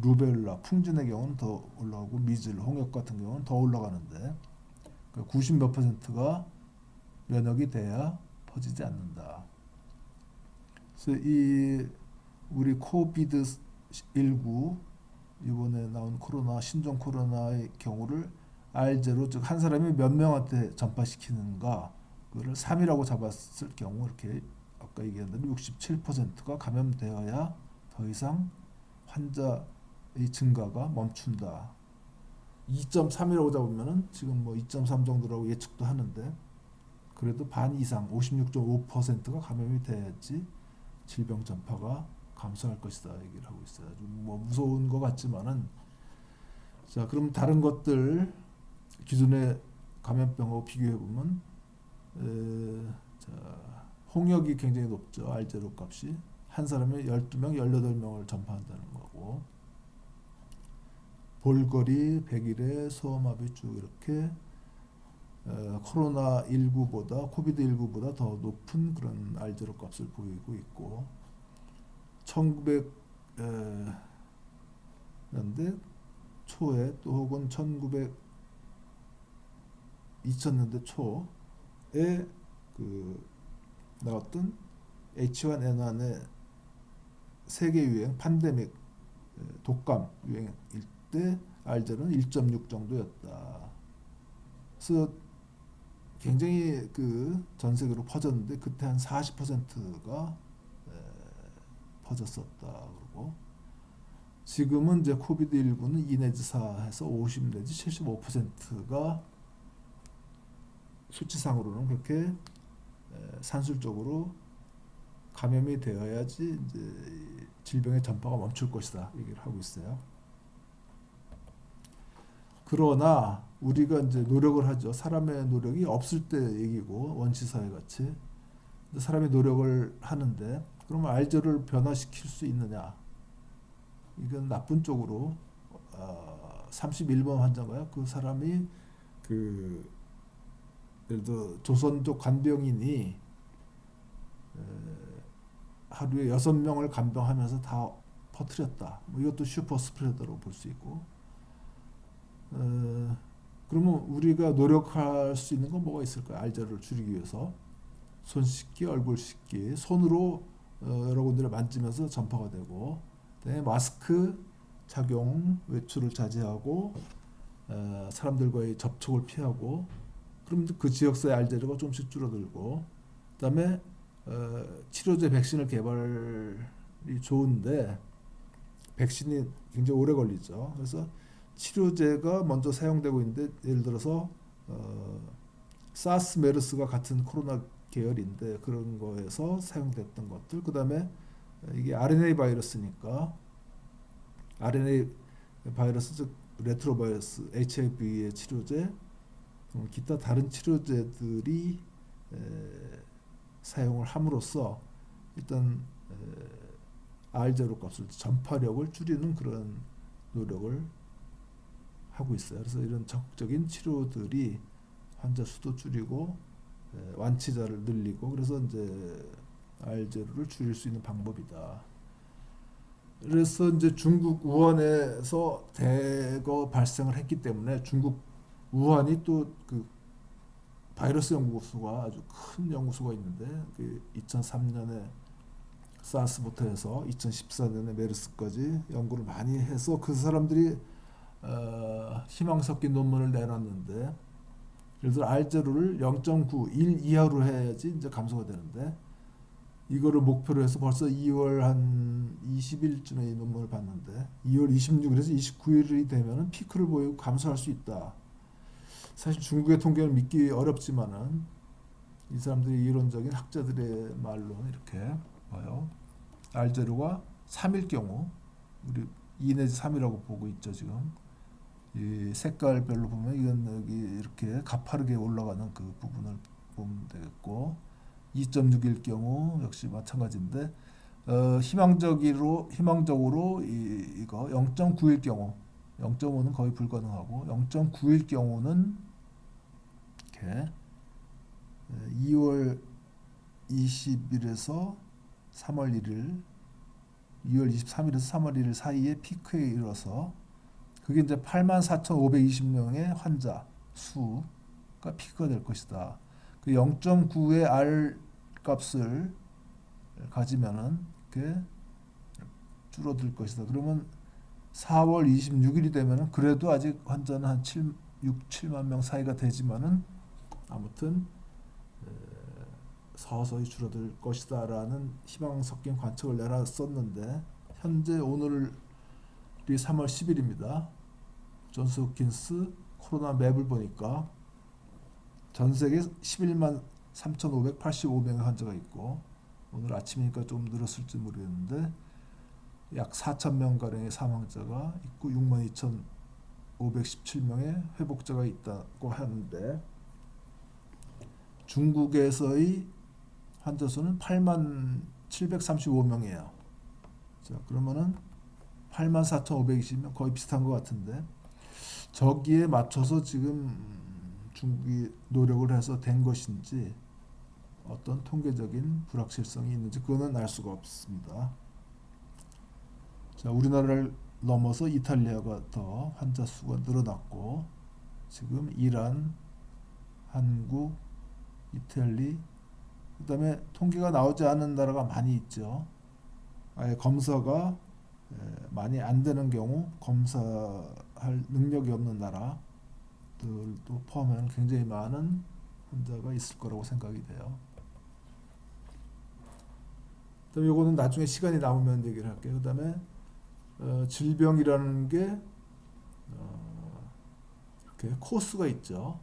루벨라, 풍진의 경우는 더 올라가고 미즐, 홍역 같은 경우는 더 올라가는데 90 몇 퍼센트가 면역이 돼야 퍼지지 않는다. 그래서 이 우리 코비드 19 이번에 나온 코로나 신종 코로나의 경우를 R0 즉 한 사람이 몇 명한테 전파시키는가 그거를 3이라고 잡았을 경우 이렇게 아까 얘기한 대로 67%가 감염되어야 더 이상 환자의 증가가 멈춘다. 2.3이라고 잡으면은 지금 뭐 2.3 정도라고 예측도 하는데 그래도 반 이상 56.5%가 감염이 돼야지 질병 전파가 감소할 것이다 얘기를 하고 있어요. 좀 뭐 무서운 것 같지만은 자 그럼 다른 것들 기존의 감염병하고 비교해 보면 자 홍역이 굉장히 높죠. R0 값이 한 사람이 12명, 18명을 전파한다는 거고 볼거리, 백일에 소아마비 쭉 이렇게 코로나 19보다 코비드 19보다 더 높은 그런 R0 값을 보이고 있고 2000년대 초에 또 혹은 2000년대 초에 그 나왔던 H1N1의 세계 유행 팬데믹 독감 유행일 때 R제로는 1.6 정도였다. 그래서 굉장히 그 전 세계로 퍼졌는데 그때 한 40%가 퍼졌었다. 그러고 지금은 이제 코비드19는 2 내지 4에서 50 내지 75%가 수치상으로는 그렇게 산술적으로 감염이 되어야지 이제 질병의 전파가 멈출 것이다 얘기를 하고 있어요. 그러나 우리가 이제 노력을 하죠. 사람의 노력이 없을 때 얘기고 원시사회 같이 사람이 노력을 하는데 그러면 알제를 변화시킬 수 있느냐? 이건 나쁜 쪽으로 31번 환자가요. 그 사람이 그 예를 들어 조선족 간병인이 하루에 6명을 간병하면서 다 퍼뜨렸다. 뭐 이것도 슈퍼 스프레더로 볼 수 있고. 그러면 우리가 노력할 수 있는 건 뭐가 있을까요? 알제를 줄이기 위해서 손 씻기, 얼굴 씻기, 손으로 여러 군데를 만지면서 전파가 되고, 그다음에 마스크 착용, 외출을 자제하고, 사람들과의 접촉을 피하고, 그럼 그 지역사회 알제르가 조금씩 줄어들고, 그다음에 치료제 백신을 개발이 좋은데 백신이 굉장히 오래 걸리죠. 그래서 치료제가 먼저 사용되고 있는데 예를 들어서 사스 메르스가 같은 코로나 계열인데 그런 거에서 사용됐던 것들, 그다음에 이게 RNA 바이러스니까 RNA 바이러스 즉 레트로바이러스 HIV의 치료제, 기타 다른 치료제들이 사용을 함으로써 일단 R0 값을 전파력을 줄이는 그런 노력을 하고 있어요. 그래서 이런 적극적인 치료들이 환자 수도 줄이고 완치자를 늘리고 그래서 이제 R0를 줄일 수 있는 방법이다. 그래서 이제 중국 우한에서 대거 발생을 했기 때문에 중국 우한이 또 그 바이러스 연구소가 아주 큰 연구소가 있는데 그 2003년에 사스부터 해서 2014년에 메르스까지 연구를 많이 해서 그 사람들이 희망 섞인 논문을 내놨는데 예를 들어 R0를 0.9, 1 이하로 해야지 이제 감소가 되는데 이거를 목표로 해서 벌써 2월 한 20일쯤에 이 논문을 봤는데 2월 26일에서 29일이 되면은 피크를 보이고 감소할 수 있다. 사실 중국의 통계를 믿기 어렵지만은 이 사람들이 이론적인 학자들의 말로는 이렇게 봐요. R0가 3일 경우 우리 2 내지 3이라고 보고 있죠 지금. 이 색깔별로 보면 이건 여기 이렇게 가파르게 올라가는 그 부분을 보면 되겠고 2.6일 경우 역시 마찬가지인데 희망적으로 이거 0.9일 경우 0.5는 거의 불가능하고 0.9일 경우는 이렇게 2월 20일에서 3월 1일 2월 23일에서 3월 1일 사이에 피크에 이르러서 그게 이제 84,520명의 환자 수가 피크가 될 것이다. 그 0.9의 R 값을 가지면은 이렇게 줄어들 것이다. 그러면 4월 26일이 되면은 그래도 아직 환자는 한 6, 7만 명 사이가 되지만은 아무튼 서서히 줄어들 것이다라는 희망 섞인 관측을 내놨었는데 현재 오늘이 3월 10일입니다. 존스 홉킨스 코로나 맵을 보니까 전 세계 11만 3,585명의 환자가 있고 오늘 아침이니까 좀 늘었을지 모르겠는데 약 4,000명 가량의 사망자가 있고 6만 2,517명의 회복자가 있다고 하는데 중국에서의 환자 수는 8만 735명이에요. 자, 그러면은 84,520명 거의 비슷한 것 같은데 저기에 맞춰서 지금 중국이 노력을 해서 된 것인지 어떤 통계적인 불확실성이 있는지 그거는 알 수가 없습니다. 자, 우리나라를 넘어서 이탈리아가 더 환자 수가 늘어났고 지금 이란, 한국, 이탈리 그다음에 통계가 나오지 않은 나라가 많이 있죠. 아예 검사가 많이 안 되는 경우 검사할 능력이 없는 나라들도 포함하면 굉장히 많은 환자가 있을 거라고 생각이 돼요. 그다음에 이거는 나중에 시간이 남으면 얘기를 할게요. 그다음에 질병이라는 게 이렇게 코스가 있죠.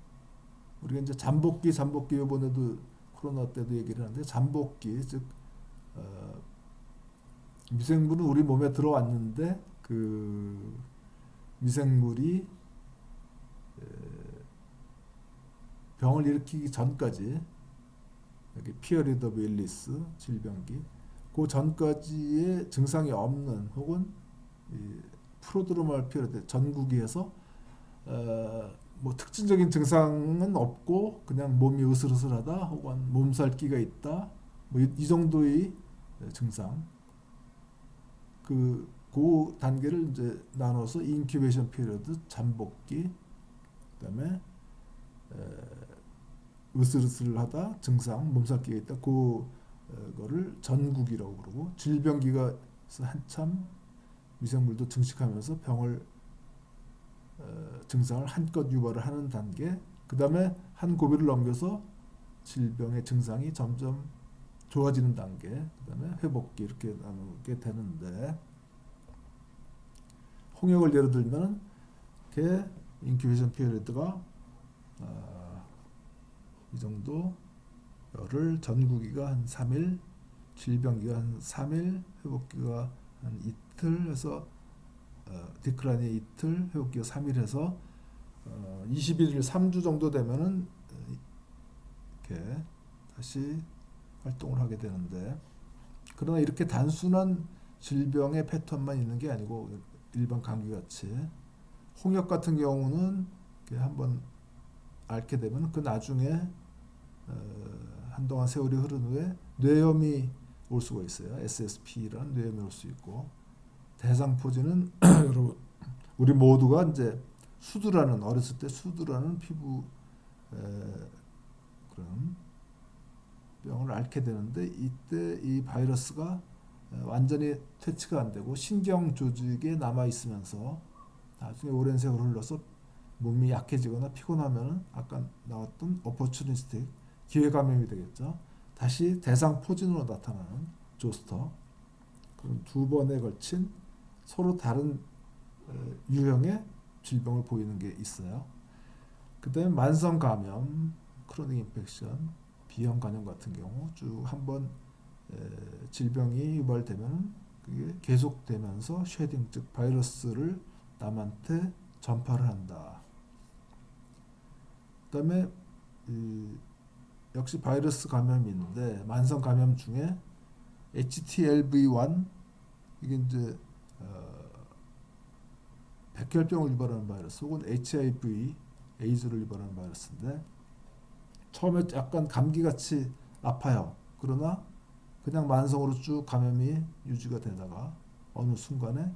우리가 이제 잠복기 이번에도 코로나 때도 얘기를 하는데 잠복기 즉 미생물은 우리 몸에 들어왔는데 그 미생물이 병을 일으키기 전까지 여기 피어리드 오브 일리스 질병기 그 전까지의 증상이 없는 혹은 프로드로말 피어리드 전구기에서 뭐 특징적인 증상은 없고 그냥 몸이 으슬으슬하다 혹은 몸살기가 있다 뭐 이 정도의 증상 그 단계를 이제 나눠서 인큐베이션 피리어드 잠복기 그다음에 으슬으슬하다 증상 몸살기가 있다 그거를 전구기라고 부르고 질병기가 한참 미생물도 증식하면서 병을 증상을 한껏 유발을 하는 단계 그 다음에 한 고비를 넘겨서 질병의 증상이 점점 좋아지는 단계 그 다음에 회복기 이렇게 나누게 되는데 홍역을 예를 들면 이렇게 인큐베이션 피리어드가 이 정도 열을 전구기가 한 3일 질병기가 한 3일 회복기가 한 이틀 해서 디클라인이 이틀 회복기가 3일 해서 21일 3주 정도 되면은 이렇게 다시 활동을 하게 되는데 그러나 이렇게 단순한 질병의 패턴만 있는 게 아니고 일반 감기 같이 홍역 같은 경우는 한번 앓게 되면 그 나중에 한동안 세월이 흐른 후에 뇌염이 올 수가 있어요. SSP라는 뇌염이 올 수 있고 대상포진은 여러분 우리 모두가 이제 수두라는 어렸을 때 수두라는 피부 그런 병을 앓게 되는데 이때 이 바이러스가 완전히 퇴치가 안 되고 신경 조직에 남아 있으면서 나중에 오랜 세월 흘러서 몸이 약해지거나 피곤하면 아까 나왔던 오퍼추니스틱 기회 감염이 되겠죠. 다시 대상 포진으로 나타나는 조스터 그런 두 번에 걸친 서로 다른 유형의 질병을 보이는 게 있어요. 그다음에 만성 감염, 크로닉 인펙션, 비형 간염 같은 경우 쭉 한번 질병이 유발되면 그게 계속되면서 쉐딩 즉 바이러스를 남한테 전파를 한다. 그다음에 역시 바이러스 감염이 있는데 만성 감염 중에 HTLV1 이게 이제 백혈병을 유발하는 바이러스 혹은 HIV 에이즈를 유발하는 바이러스인데 처음에 약간 감기같이 아파요. 그러나 그냥 만성으로 쭉 감염이 유지가 되다가 어느 순간에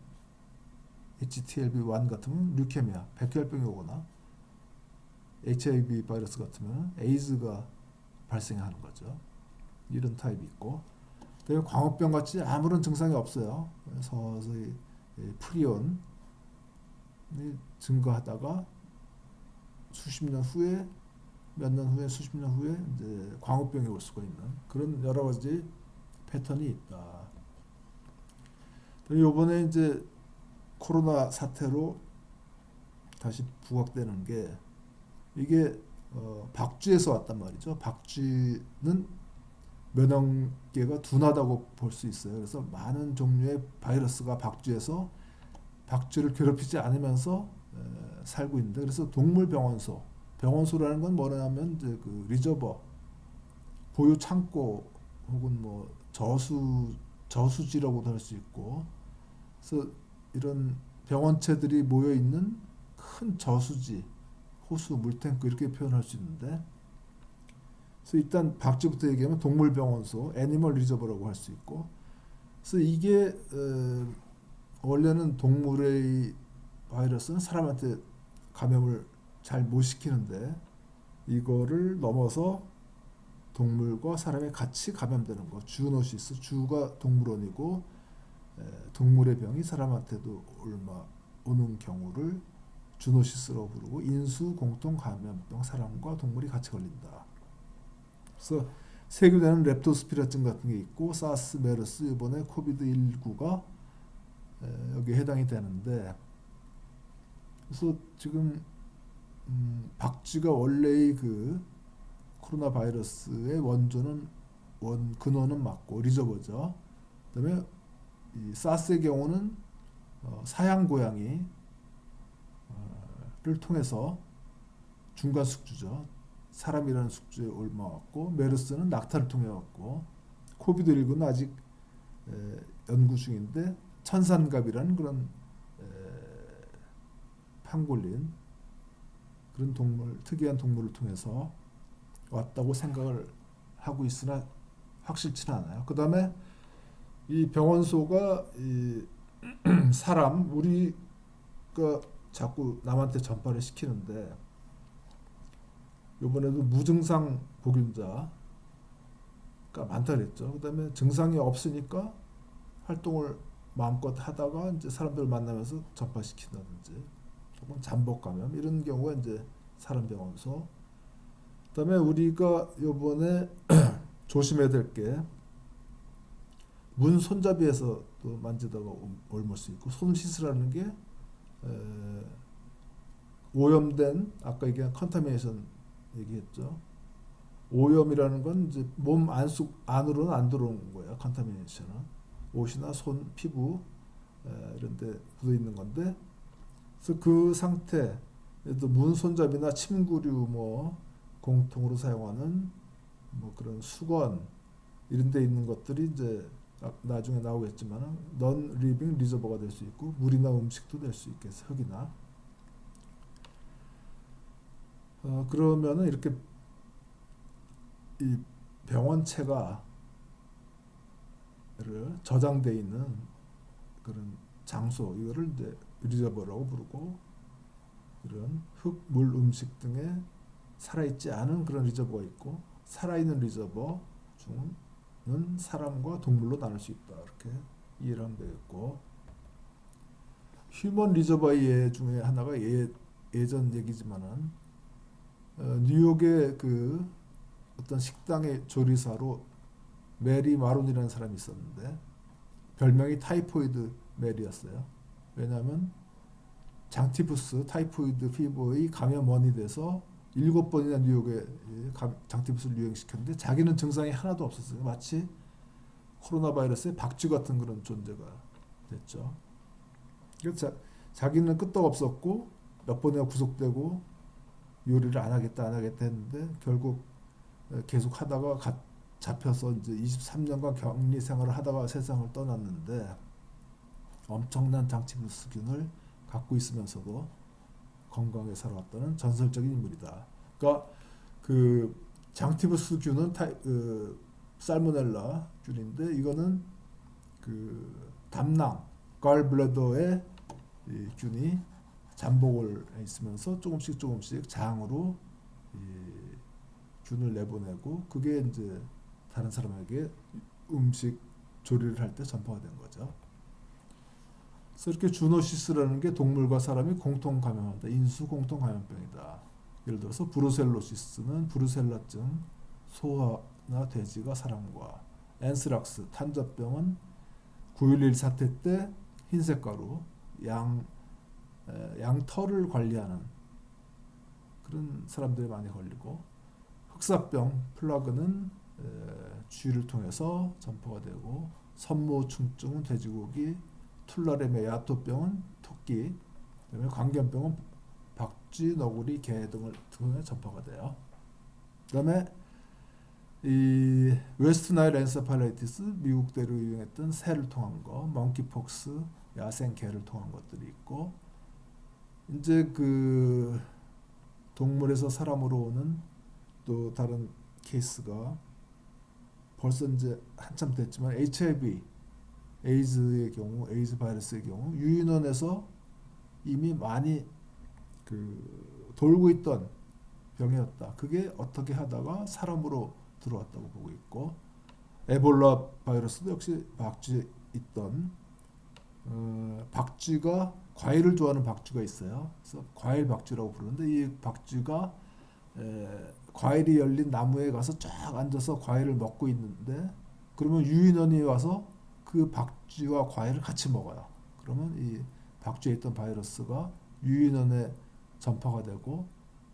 HTLV1 같으면 류케미아, 백혈병이 오거나 HIV 바이러스 같으면 에이즈가 발생하는 거죠. 이런 타입이 있고 그다음에 광우병 같이 아무런 증상이 없어요. 서서히 프리온이 증가하다가 수십 년 후에 몇 년 후에 수십 년 후에 이제 광우병이 올 수가 있는 그런 여러 가지 패턴이 있다. 이번에 이제 코로나 사태로 다시 부각되는 게 이게 박쥐에서 왔단 말이죠. 박쥐는 면역계가 둔하다고 볼 수 있어요. 그래서 많은 종류의 바이러스가 박쥐에서 박쥐를 괴롭히지 않으면서 살고 있는데 그래서 병원소라는 건 뭐냐면 이제 그 리저버 보유 창고 혹은 뭐 저수지라고도 할 수 있고 그래서 이런 병원체들이 모여 있는 큰 저수지 호수 물탱크 이렇게 표현할 수 있는데 그래서 일단 박쥐부터 얘기하면 동물병원소 애니멀 리저버라고 할 수 있고 그래서 이게 원래는 동물의 바이러스는 사람한테 감염을 잘 못 시키는데 이거를 넘어서 동물과 사람이 같이 감염되는 거. 주노시스, 주가 동물원이고 동물의 병이 사람한테도 오는 경우를 주노시스라고 부르고 인수 공통 감염병, 사람과 동물이 같이 걸린다. 그래서 세균에는 렙토스피라증 같은 게 있고 사스, 메르스, 이번에 코비드 19가 여기에 해당이 되는데, 그래서 지금 박쥐가 원래의 그 코로나 바이러스의 원조는 근원은 맞고 리저버죠. 그다음에 이 사스의 경우는 사양 고양이를 통해서 중간 숙주죠. 사람이라는 숙주에 옮아왔고, 메르스는 낙타를 통해 왔고, 코비드 19는 아직 연구 중인데 천산갑이라는 그런 판골린 그런 동물, 특이한 동물을 통해서 왔다고 생각을 하고 있으나 확실치는 않아요. 그 다음에 이 병원소가 이 사람, 우리가 자꾸 남한테 전파를 시키는데, 이번에도 무증상 보균자가 많다 그랬죠. 그 다음에 증상이 없으니까 활동을 마음껏 하다가 이제 사람들 만나면서 전파시킨다든지, 혹은 잠복 감염 이런 경우가 이제 사람 병원소. 그다음에 우리가 요번에 조심해야 될 게, 문 손잡이에서 또 만지다가 옮을 수 있고, 손 씻으라는 게 오염된, 아까 얘기한 컨타미네이션 얘기했죠. 오염이라는 건 이제 몸 안으로는 안 들어오는 거예요. 컨타미네이션은 옷이나 손, 피부 이런 데 묻어 있는 건데, 그래서 그 상태, 또 문 손잡이나 침구류 뭐 공통으로 사용하는 뭐 그런 수건 이런 데 있는 것들이 이제 나중에 나오겠지만 넌 리빙 리저버가 될 수 있고, 물이나 음식도 될 수 있겠어, 흙이나. 그러면은 이렇게 이 병원체가 저장돼 있는 그런 장소, 이거를 이제 리저버라고 부르고, 이런 흙, 물, 음식 등에 살아있지 않은 그런 리저버가 있고, 살아있는 리저버 중은 사람과 동물로 나눌 수 있다, 이렇게 이해를 하면 되겠고, 휴먼 리저버의 예 중에 하나가 예전 얘기지만은 뉴욕의 그 어떤 식당의 조리사로 메리 마론이라는 사람이 있었는데, 별명이 타이포이드 메리였어요. 왜냐하면 장티푸스, 타이포이드 피버의 감염원이 돼서 7번이나 뉴욕에 장티푸스를 유행시켰는데 자기는 증상이 하나도 없었어요. 마치 코로나 바이러스의 박쥐 같은 그런 존재가 됐죠. 그래서 자기는 끄떡없었고 몇 번이나 구속되고 요리를 안 하겠다 했는데, 결국 계속 하다가 잡혀서 이제 23년간 격리 생활을 하다가 세상을 떠났는데, 엄청난 장티푸스균을 갖고 있으면서도 건강하게 살아왔다는 전설적인 인물이다. 그러니까 그 장티푸스균은 살모넬라 균인데, 이거는 그 담낭, 갈블래더의 이 균이 잠복을 있으면서 조금씩 장으로 이 균을 내보내고, 그게 이제 다른 사람에게 음식 조리를 할 때 전파가 된 거죠. 그래서 이렇게 주노시스라는 게 동물과 사람이 공통 감염한다, 인수 공통 감염병이다. 예를 들어서 브루셀로시스는 브루셀라증, 소나 돼지가 사람과, 앤스락스, 탄저병은 9.11 사태 때 흰색가루, 양털을 관리하는 그런 사람들이 많이 걸리고, 흑사병, 플라그는 쥐를 통해서 전파가 되고, 선모충증은 돼지고기, 툴라레메 야토병은 토끼, 그다음에 광견병은 박쥐, 너구리, 개 등을 통해 전파가 돼요. 그다음에 이 웨스트 나일 엔세팔라이티스, 미국대로 유행했던 새를 통한 거, 멍키폭스, 야생 개를 통한 것들이 있고, 이제 그 동물에서 사람으로 오는 또 다른 케이스가 벌써 이제 한참 됐지만 HIV, 에이즈의 경우, 에이즈 바이러스의 경우 유인원에서 이미 많이 돌고 있던 병이었다. 그게 어떻게 하다가 사람으로 들어왔다고 보고 있고, 에볼라 바이러스도 역시 박쥐에 있던 박쥐가 과일을 좋아하는 박쥐가 있어요. 그래서 과일 박쥐라고 부르는데 이 박쥐가 과일이 열린 나무에 가서 쫙 앉아서 과일을 먹고 있는데 그러면 유인원이 와서 그 박쥐와 과일을 같이 먹어요. 그러면 이 박쥐에 있던 바이러스가 유인원에 전파가 되고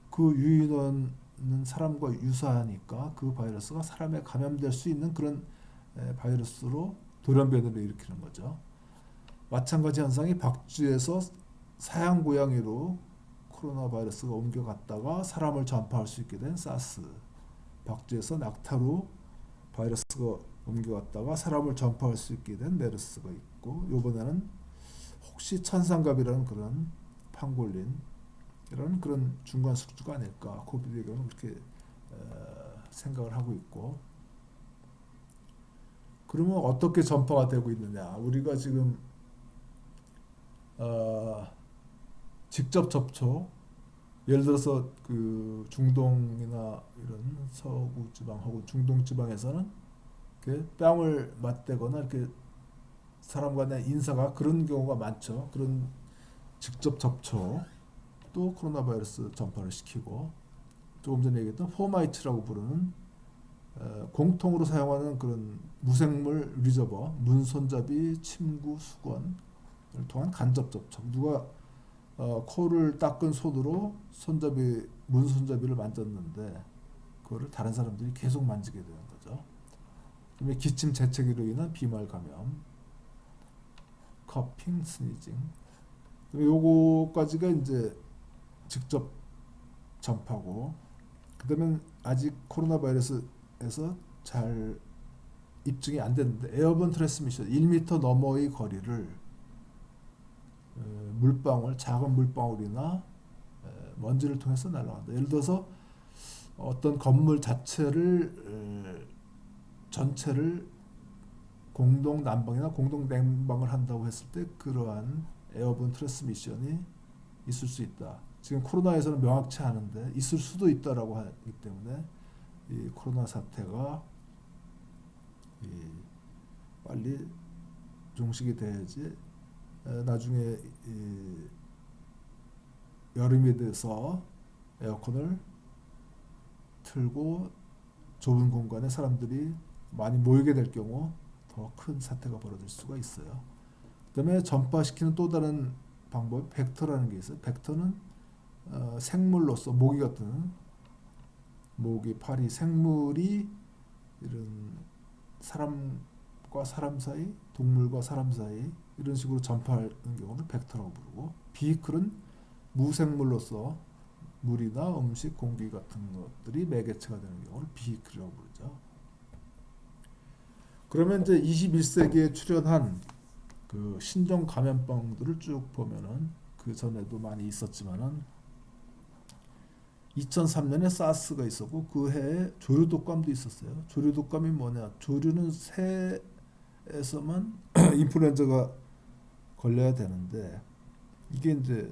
그 유인원은 사람과 유사하니까 그 바이러스가 사람에 감염될 수 있는 그런 바이러스로 돌연변이를 일으키는 거죠. 마찬가지 현상이 박쥐에서 사양 고양이로 코로나 바이러스가 옮겨갔다가 사람을 전파할 수 있게 된 사스, 박쥐에서 낙타로 바이러스가 옮겨갔다가 사람을 전파할 수 있게 된 메르스가 있고, 이번에는 혹시 천상갑이라는 그런 팡골린 이런 그런 중간 숙주가 아닐까 코비드의 경우는 그렇게 생각을 하고 있고, 그러면 어떻게 전파가 되고 있느냐? 우리가 지금 직접 접촉, 예를 들어서 그 중동이나 이런 서구 지방 혹은 중동 지방에서는 이렇게 뺨을 맞대거나 이렇게 사람 간의 인사가 그런 경우가 많죠. 그런 직접 접촉 또 코로나 바이러스 전파를 시키고, 조금 전에 얘기했던 포마이트라고 부르는 공통으로 사용하는 그런 무생물 리저버, 문손잡이, 침구, 수건을 통한 간접 접촉. 누가 코를 닦은 손으로 손잡이, 문손잡이를 만졌는데 그거를 다른 사람들이 계속 만지게 되는 거죠. 그다음에 기침 재채기로 인한 비말 감염, 커핑, 스니징. 요거까지가 이제 직접 전파고, 그다음에 아직 코로나 바이러스에서 잘 입증이 안 됐는데 에어본 트랜스미션 1m 너머의 거리를 물방울, 작은 물방울이나 먼지를 통해서 날아간다. 예를 들어서 어떤 건물 자체를 전체를 공동 난방이나 공동 냉방을 한다고 했을 때 그러한 에어본 트랜스미션이 있을 수 있다. 지금 코로나에서는 명확치 않은데 있을 수도 있다라고 하기 때문에 이 코로나 사태가 빨리 종식이 돼야지 나중에 여름이 돼서 에어컨을 틀고 좁은 공간에 사람들이 많이 모이게 될 경우 더 큰 사태가 벌어질 수가 있어요. 그다음에 전파시키는 또 다른 방법, 벡터라는 게 있어요. 벡터는 생물로서 모기 같은 모기, 파리, 생물이 이런 사람과 사람 사이, 동물과 사람 사이 이런 식으로 전파하는 경우를 벡터라고 부르고, 비이클은 무생물로서 물이나 음식, 공기 같은 것들이 매개체가 되는 경우를 비이클이라고 부르죠. 그러면 이제 21세기에 출현한 그 신종 감염병들을 쭉 보면은 그 전에도 많이 있었지만은 2003년에 사스가 있었고 그 해에 조류독감도 있었어요. 조류독감이 뭐냐? 조류는 새에서만 인플루엔자가 걸려야 되는데 이게 이제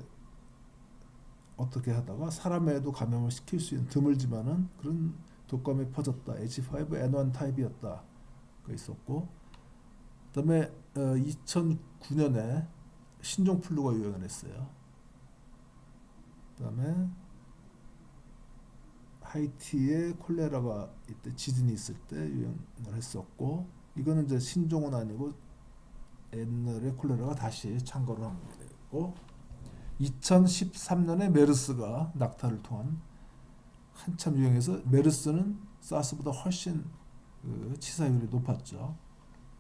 어떻게 하다가 사람에도 감염을 시킬 수 있는 드물지만은 그런 독감이 퍼졌다. H5N1 타입이었다. 그 있었고, 그다음에 2009년에 신종플루가 유행을 했어요. 그다음에 하이티에 콜레라가 이때 지진이 있을 때 유행을 했었고, 이거는 이제 신종은 아니고 옛날에 콜레라가 다시 창궐을 한 거고, 2013년에 메르스가 낙타를 통한 한참 유행해서 메르스는 사스보다 훨씬 그 치사율이 높았죠.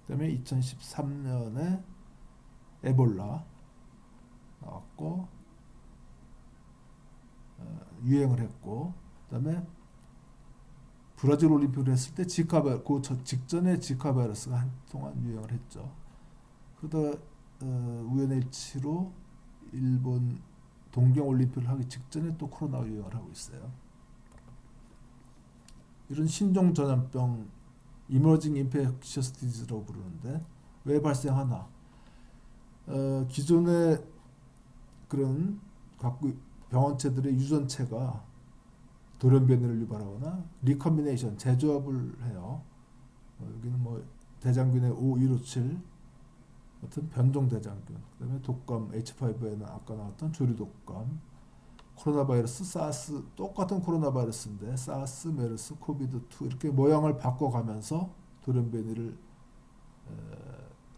그다음에 2013년에 에볼라 나왔고 유행을 했고, 그다음에 브라질 올림픽을 했을 때 지카 바이러스, 그 직전에 지카 바이러스가 한동안 유행을 했죠. 그러다 우연의 일치로 일본 동경 올림픽을 하기 직전에 또 코로나가 유행을 하고 있어요. 이런 신종 전염병 이머징 인페크셔스 디지라고 부르는데 왜 발생하나? 기존의 그런 갖고 병원체들의 유전체가 돌연변이를 유발하거나 리컴비네이션 재조합을 해요. 여기는 뭐 대장균의 O157 같은 변종 대장균, 그다음에 독감 H5N1 아까 나왔던 조류 독감, 코로나 바이러스, 사스 똑같은 코로나 바이러스인데 사스, 메르스, 코비드2 이렇게 모양을 바꿔가면서 돌연변이를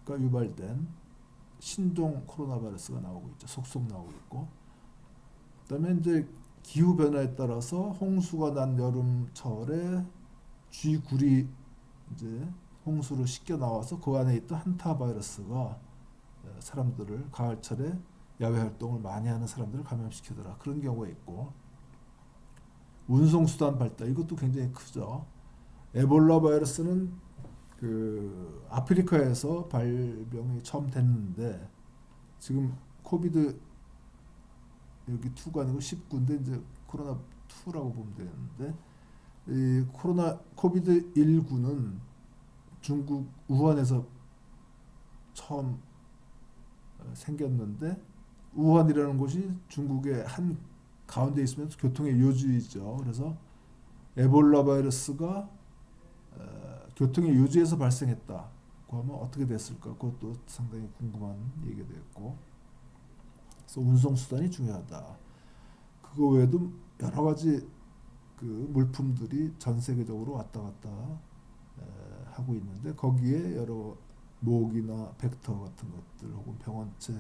가 유발된 신종 코로나 바이러스가 나오고 있죠. 속속 나오고 있고, 그다음에 이제 기후 변화에 따라서 홍수가 난 여름철에 쥐굴이 이제 홍수로 씻겨 나와서 그 안에 있던 한타 바이러스가 사람들을 가을철에 야외 활동을 많이 하는 사람들을 감염시키더라. 그런 경우가 있고, 운송수단 발달 이것도 굉장히 크죠. 에볼라 바이러스는 그 아프리카에서 발병이 처음 됐는데 지금 코비드 여기 2가 아니고 19인데 이제 코로나 2라고 보면 되는데, 이 코로나 코비드 19는 중국 우한에서 처음 생겼는데, 우한이라는 곳이 중국의 한 가운데 있으면서 교통의 요지이죠. 그래서 에볼라 바이러스가 교통의 요지에서 발생했다 고 하면 어떻게 됐을까? 그것도 상당히 궁금한 얘기가 되었고, 그래서 운송수단이 중요하다. 그거 외에도 여러 가지 그 물품들이 전 세계적으로 왔다 갔다 하고 있는데, 거기에 여러 모기나 벡터 같은 것들 혹은 병원체,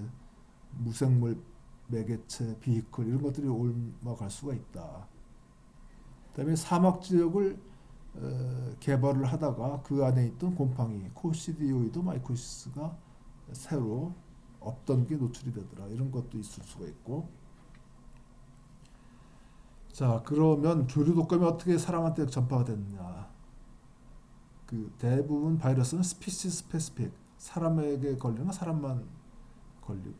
무생물 매개체, 비히클 이런 것들이 옮아갈 수가 있다. 그다음에 사막 지역을 개발을 하다가 그 안에 있던 곰팡이, 코시디오이드 마이코시스가 새로 없던 게 노출이 되더라. 이런 것도 있을 수가 있고. 자, 그러면 조류 독감이 어떻게 사람한테 전파가 됐느냐? 그 대부분 바이러스는 스피시 스페시픽, 사람에게 걸리는 건 사람만 걸리고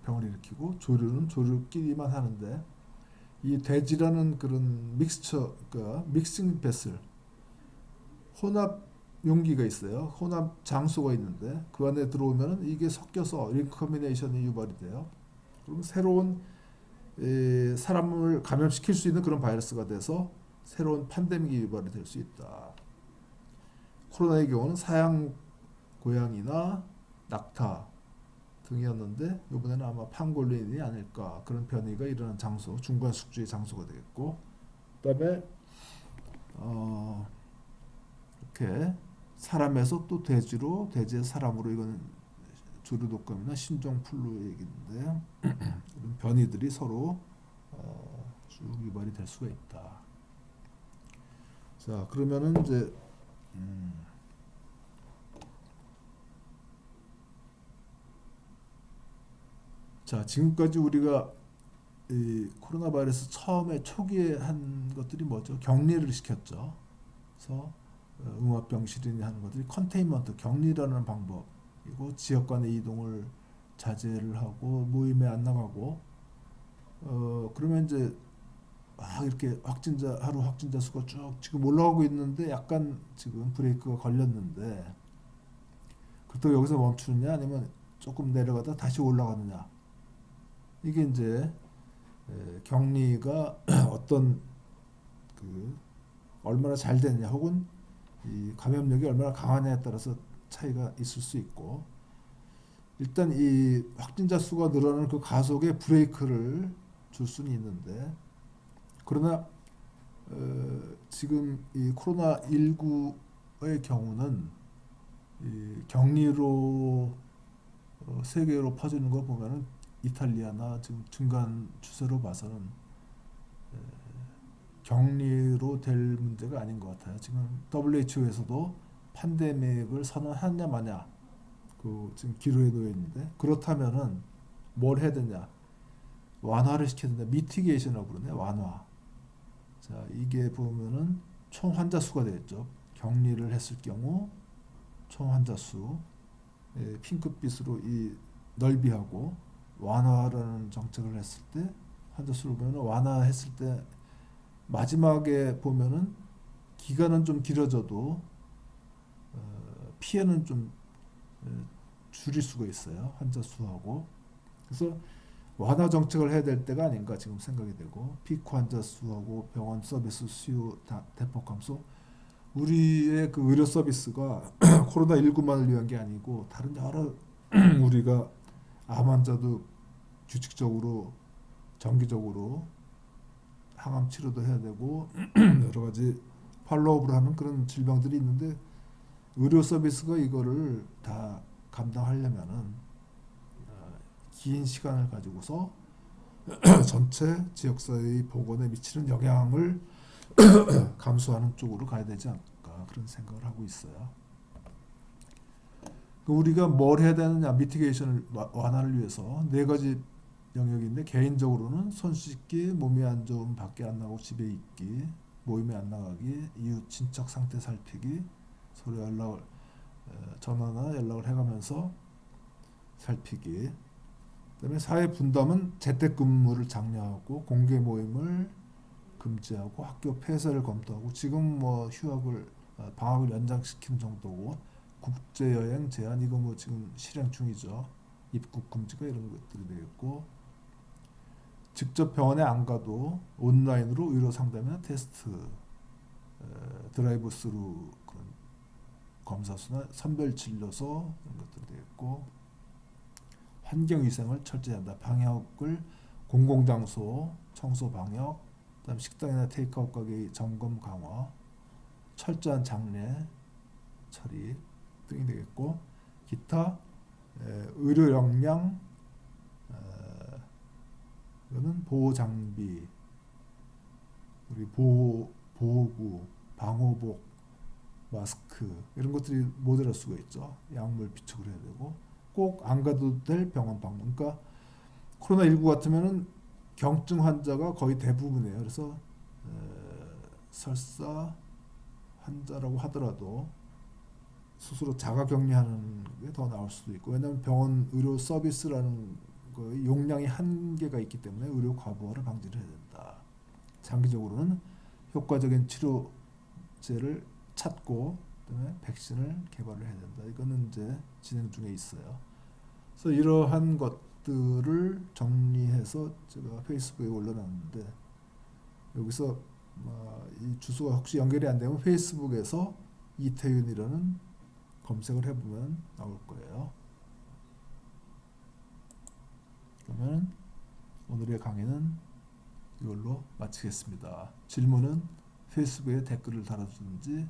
병을 일으키고, 조류는 조류끼리만 하는데, 이 돼지라는 그런 믹스처, 그러니까 믹싱 베슬, 혼합 용기가 있어요. 혼합 장소가 있는데 그 안에 들어오면 이게 섞여서 리커미네이션이 유발이 돼요. 그럼 새로운 사람을 감염시킬 수 있는 그런 바이러스가 돼서 새로운 팬데믹이 유발이 될 수 있다. 코로나의 경우는 사양 고양이나 낙타 등이었는데 이번에는 아마 팡골린이 아닐까, 그런 변이가 일어난 장소, 중간 숙주의 장소가 되겠고, 그다음에 이렇게 사람에서 또 돼지로, 돼지에서 사람으로, 이건 조류 독감이나 신종 플루 얘기인데 이런 변이들이 서로 쭉 유발이 될 수가 있다. 자, 그러면은 이제 자, 지금까지 우리가 이 코로나 바이러스 처음에 초기에 한 것들이 뭐죠? 격리를 시켰죠. 그래서 음압병실이니 하는 것들이 컨테인먼트, 격리라는 방법이고, 지역 간의 이동을 자제를 하고 모임에 안 나가고, 그러면 이제 이렇게 하루 확진자 수가 쭉 지금 올라가고 있는데 약간 지금 브레이크가 걸렸는데, 그렇다고 여기서 멈추느냐 아니면 조금 내려가다 다시 올라가느냐, 이게 이제 격리가 어떤 그 얼마나 잘 되느냐 혹은 이 감염력이 얼마나 강하냐에 따라서 차이가 있을 수 있고, 일단 이 확진자 수가 늘어나는 그 가속에 브레이크를 줄 수는 있는데, 그러나 지금 이 코로나 19의 경우는 이 격리로 세계로 퍼지는 거 보면은 이탈리아나 지금 중간 추세로 봐서는 격리로 될 문제가 아닌 것 같아요. 지금 WHO에서도 팬데믹을 선언하냐 마냐 그 지금 기로에 놓여 있는데, 그렇다면은 뭘 해야 되냐? 완화를 시켜야 된다. 미티게이션이라고 그러네. 완화. 자, 이게 보면은 총 환자 수가 되겠죠. 격리를 했을 경우 총 환자 수, 핑크빛으로 이 넓이하고, 완화라는 정책을 했을 때 환자 수를 보면 완화했을 때 마지막에 보면은 기간은 좀 길어져도 피해는 좀 줄일 수가 있어요. 환자 수하고. 그래서 완화 정책을 해야 될 때가 아닌가 지금 생각이 되고, 피크 환자 수하고 병원 서비스 수요 대폭 감소. 우리의 그 의료 서비스가 코로나19만을 위한 게 아니고 다른 여러 우리가 암 환자도 규칙적으로 정기적으로 항암 치료도 해야 되고 여러 가지 팔로우업을 하는 그런 질병들이 있는데, 의료 서비스가 이거를 다 감당하려면은 긴 시간을 가지고서 전체 지역사회의 보건에 미치는 영향을 감수하는 쪽으로 가야 되지 않을까, 그런 생각을 하고 있어요. 우리가 뭘 해야 되느냐, 미티게이션을 완화를 위해서 네 가지 영역인데, 개인적으로는 손 씻기, 몸이 안 좋으면 밖에 안 나가고 집에 있기, 모임에 안 나가기, 이웃 친척 상태 살피기, 서로 전화나 연락을 해가면서 살피기. 그다음에 사회 분담은 재택근무를 장려하고 공개 모임을 금지하고 학교 폐쇄를 검토하고, 지금 뭐 휴학을 방학을 연장시키는 정도고, 국제 여행 제한 이거 뭐 지금 실행 중이죠. 입국 금지가 이런 것들이 되겠고, 직접 병원에 안 가도 온라인으로 의료 상담이나 테스트, 드라이브 스루 그런 검사수나 선별 진료소 이런 것들이 되겠고, 환경 위생을 철저히 한다. 방역을 공공장소 청소 방역, 그다음 식당이나 테이크아웃 가게의 점검 강화, 철저한 장례 처리 등이 되겠고, 기타 의료 역량, 이거는 보호 장비, 우리 보호구, 방호복, 마스크 이런 것들이 모자랄 수가 있죠. 약물 비축을 해야 되고, 꼭 안 가도 될 병원 방문. 그러니까 코로나19 같으면은 경증 환자가 거의 대부분이에요. 그래서 설사 환자라고 하더라도 스스로 자가 격리하는 게 더 나을 수도 있고, 왜냐하면 병원 의료 서비스라는 거의 용량이 한계가 있기 때문에 의료 과부하를 방지를 해야 된다. 장기적으로는 효과적인 치료제를 찾고 그다음에 백신을 개발을 해야 된다. 이거는 이제 진행 중에 있어요. 그래서 이러한 것들을 정리해서 제가 페이스북에 올려놨는데, 여기서 이 주소가 혹시 연결이 안 되면 페이스북에서 이태윤이라는 검색을 해보면 나올 거예요. 그러면 오늘의 강의는 이걸로 마치겠습니다. 질문은 페이스북에 댓글을 달아주든지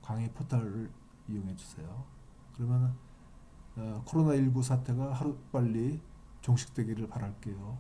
강의 포털을 이용해 주세요. 그러면 코로나19 사태가 하루빨리 종식되기를 바랄게요.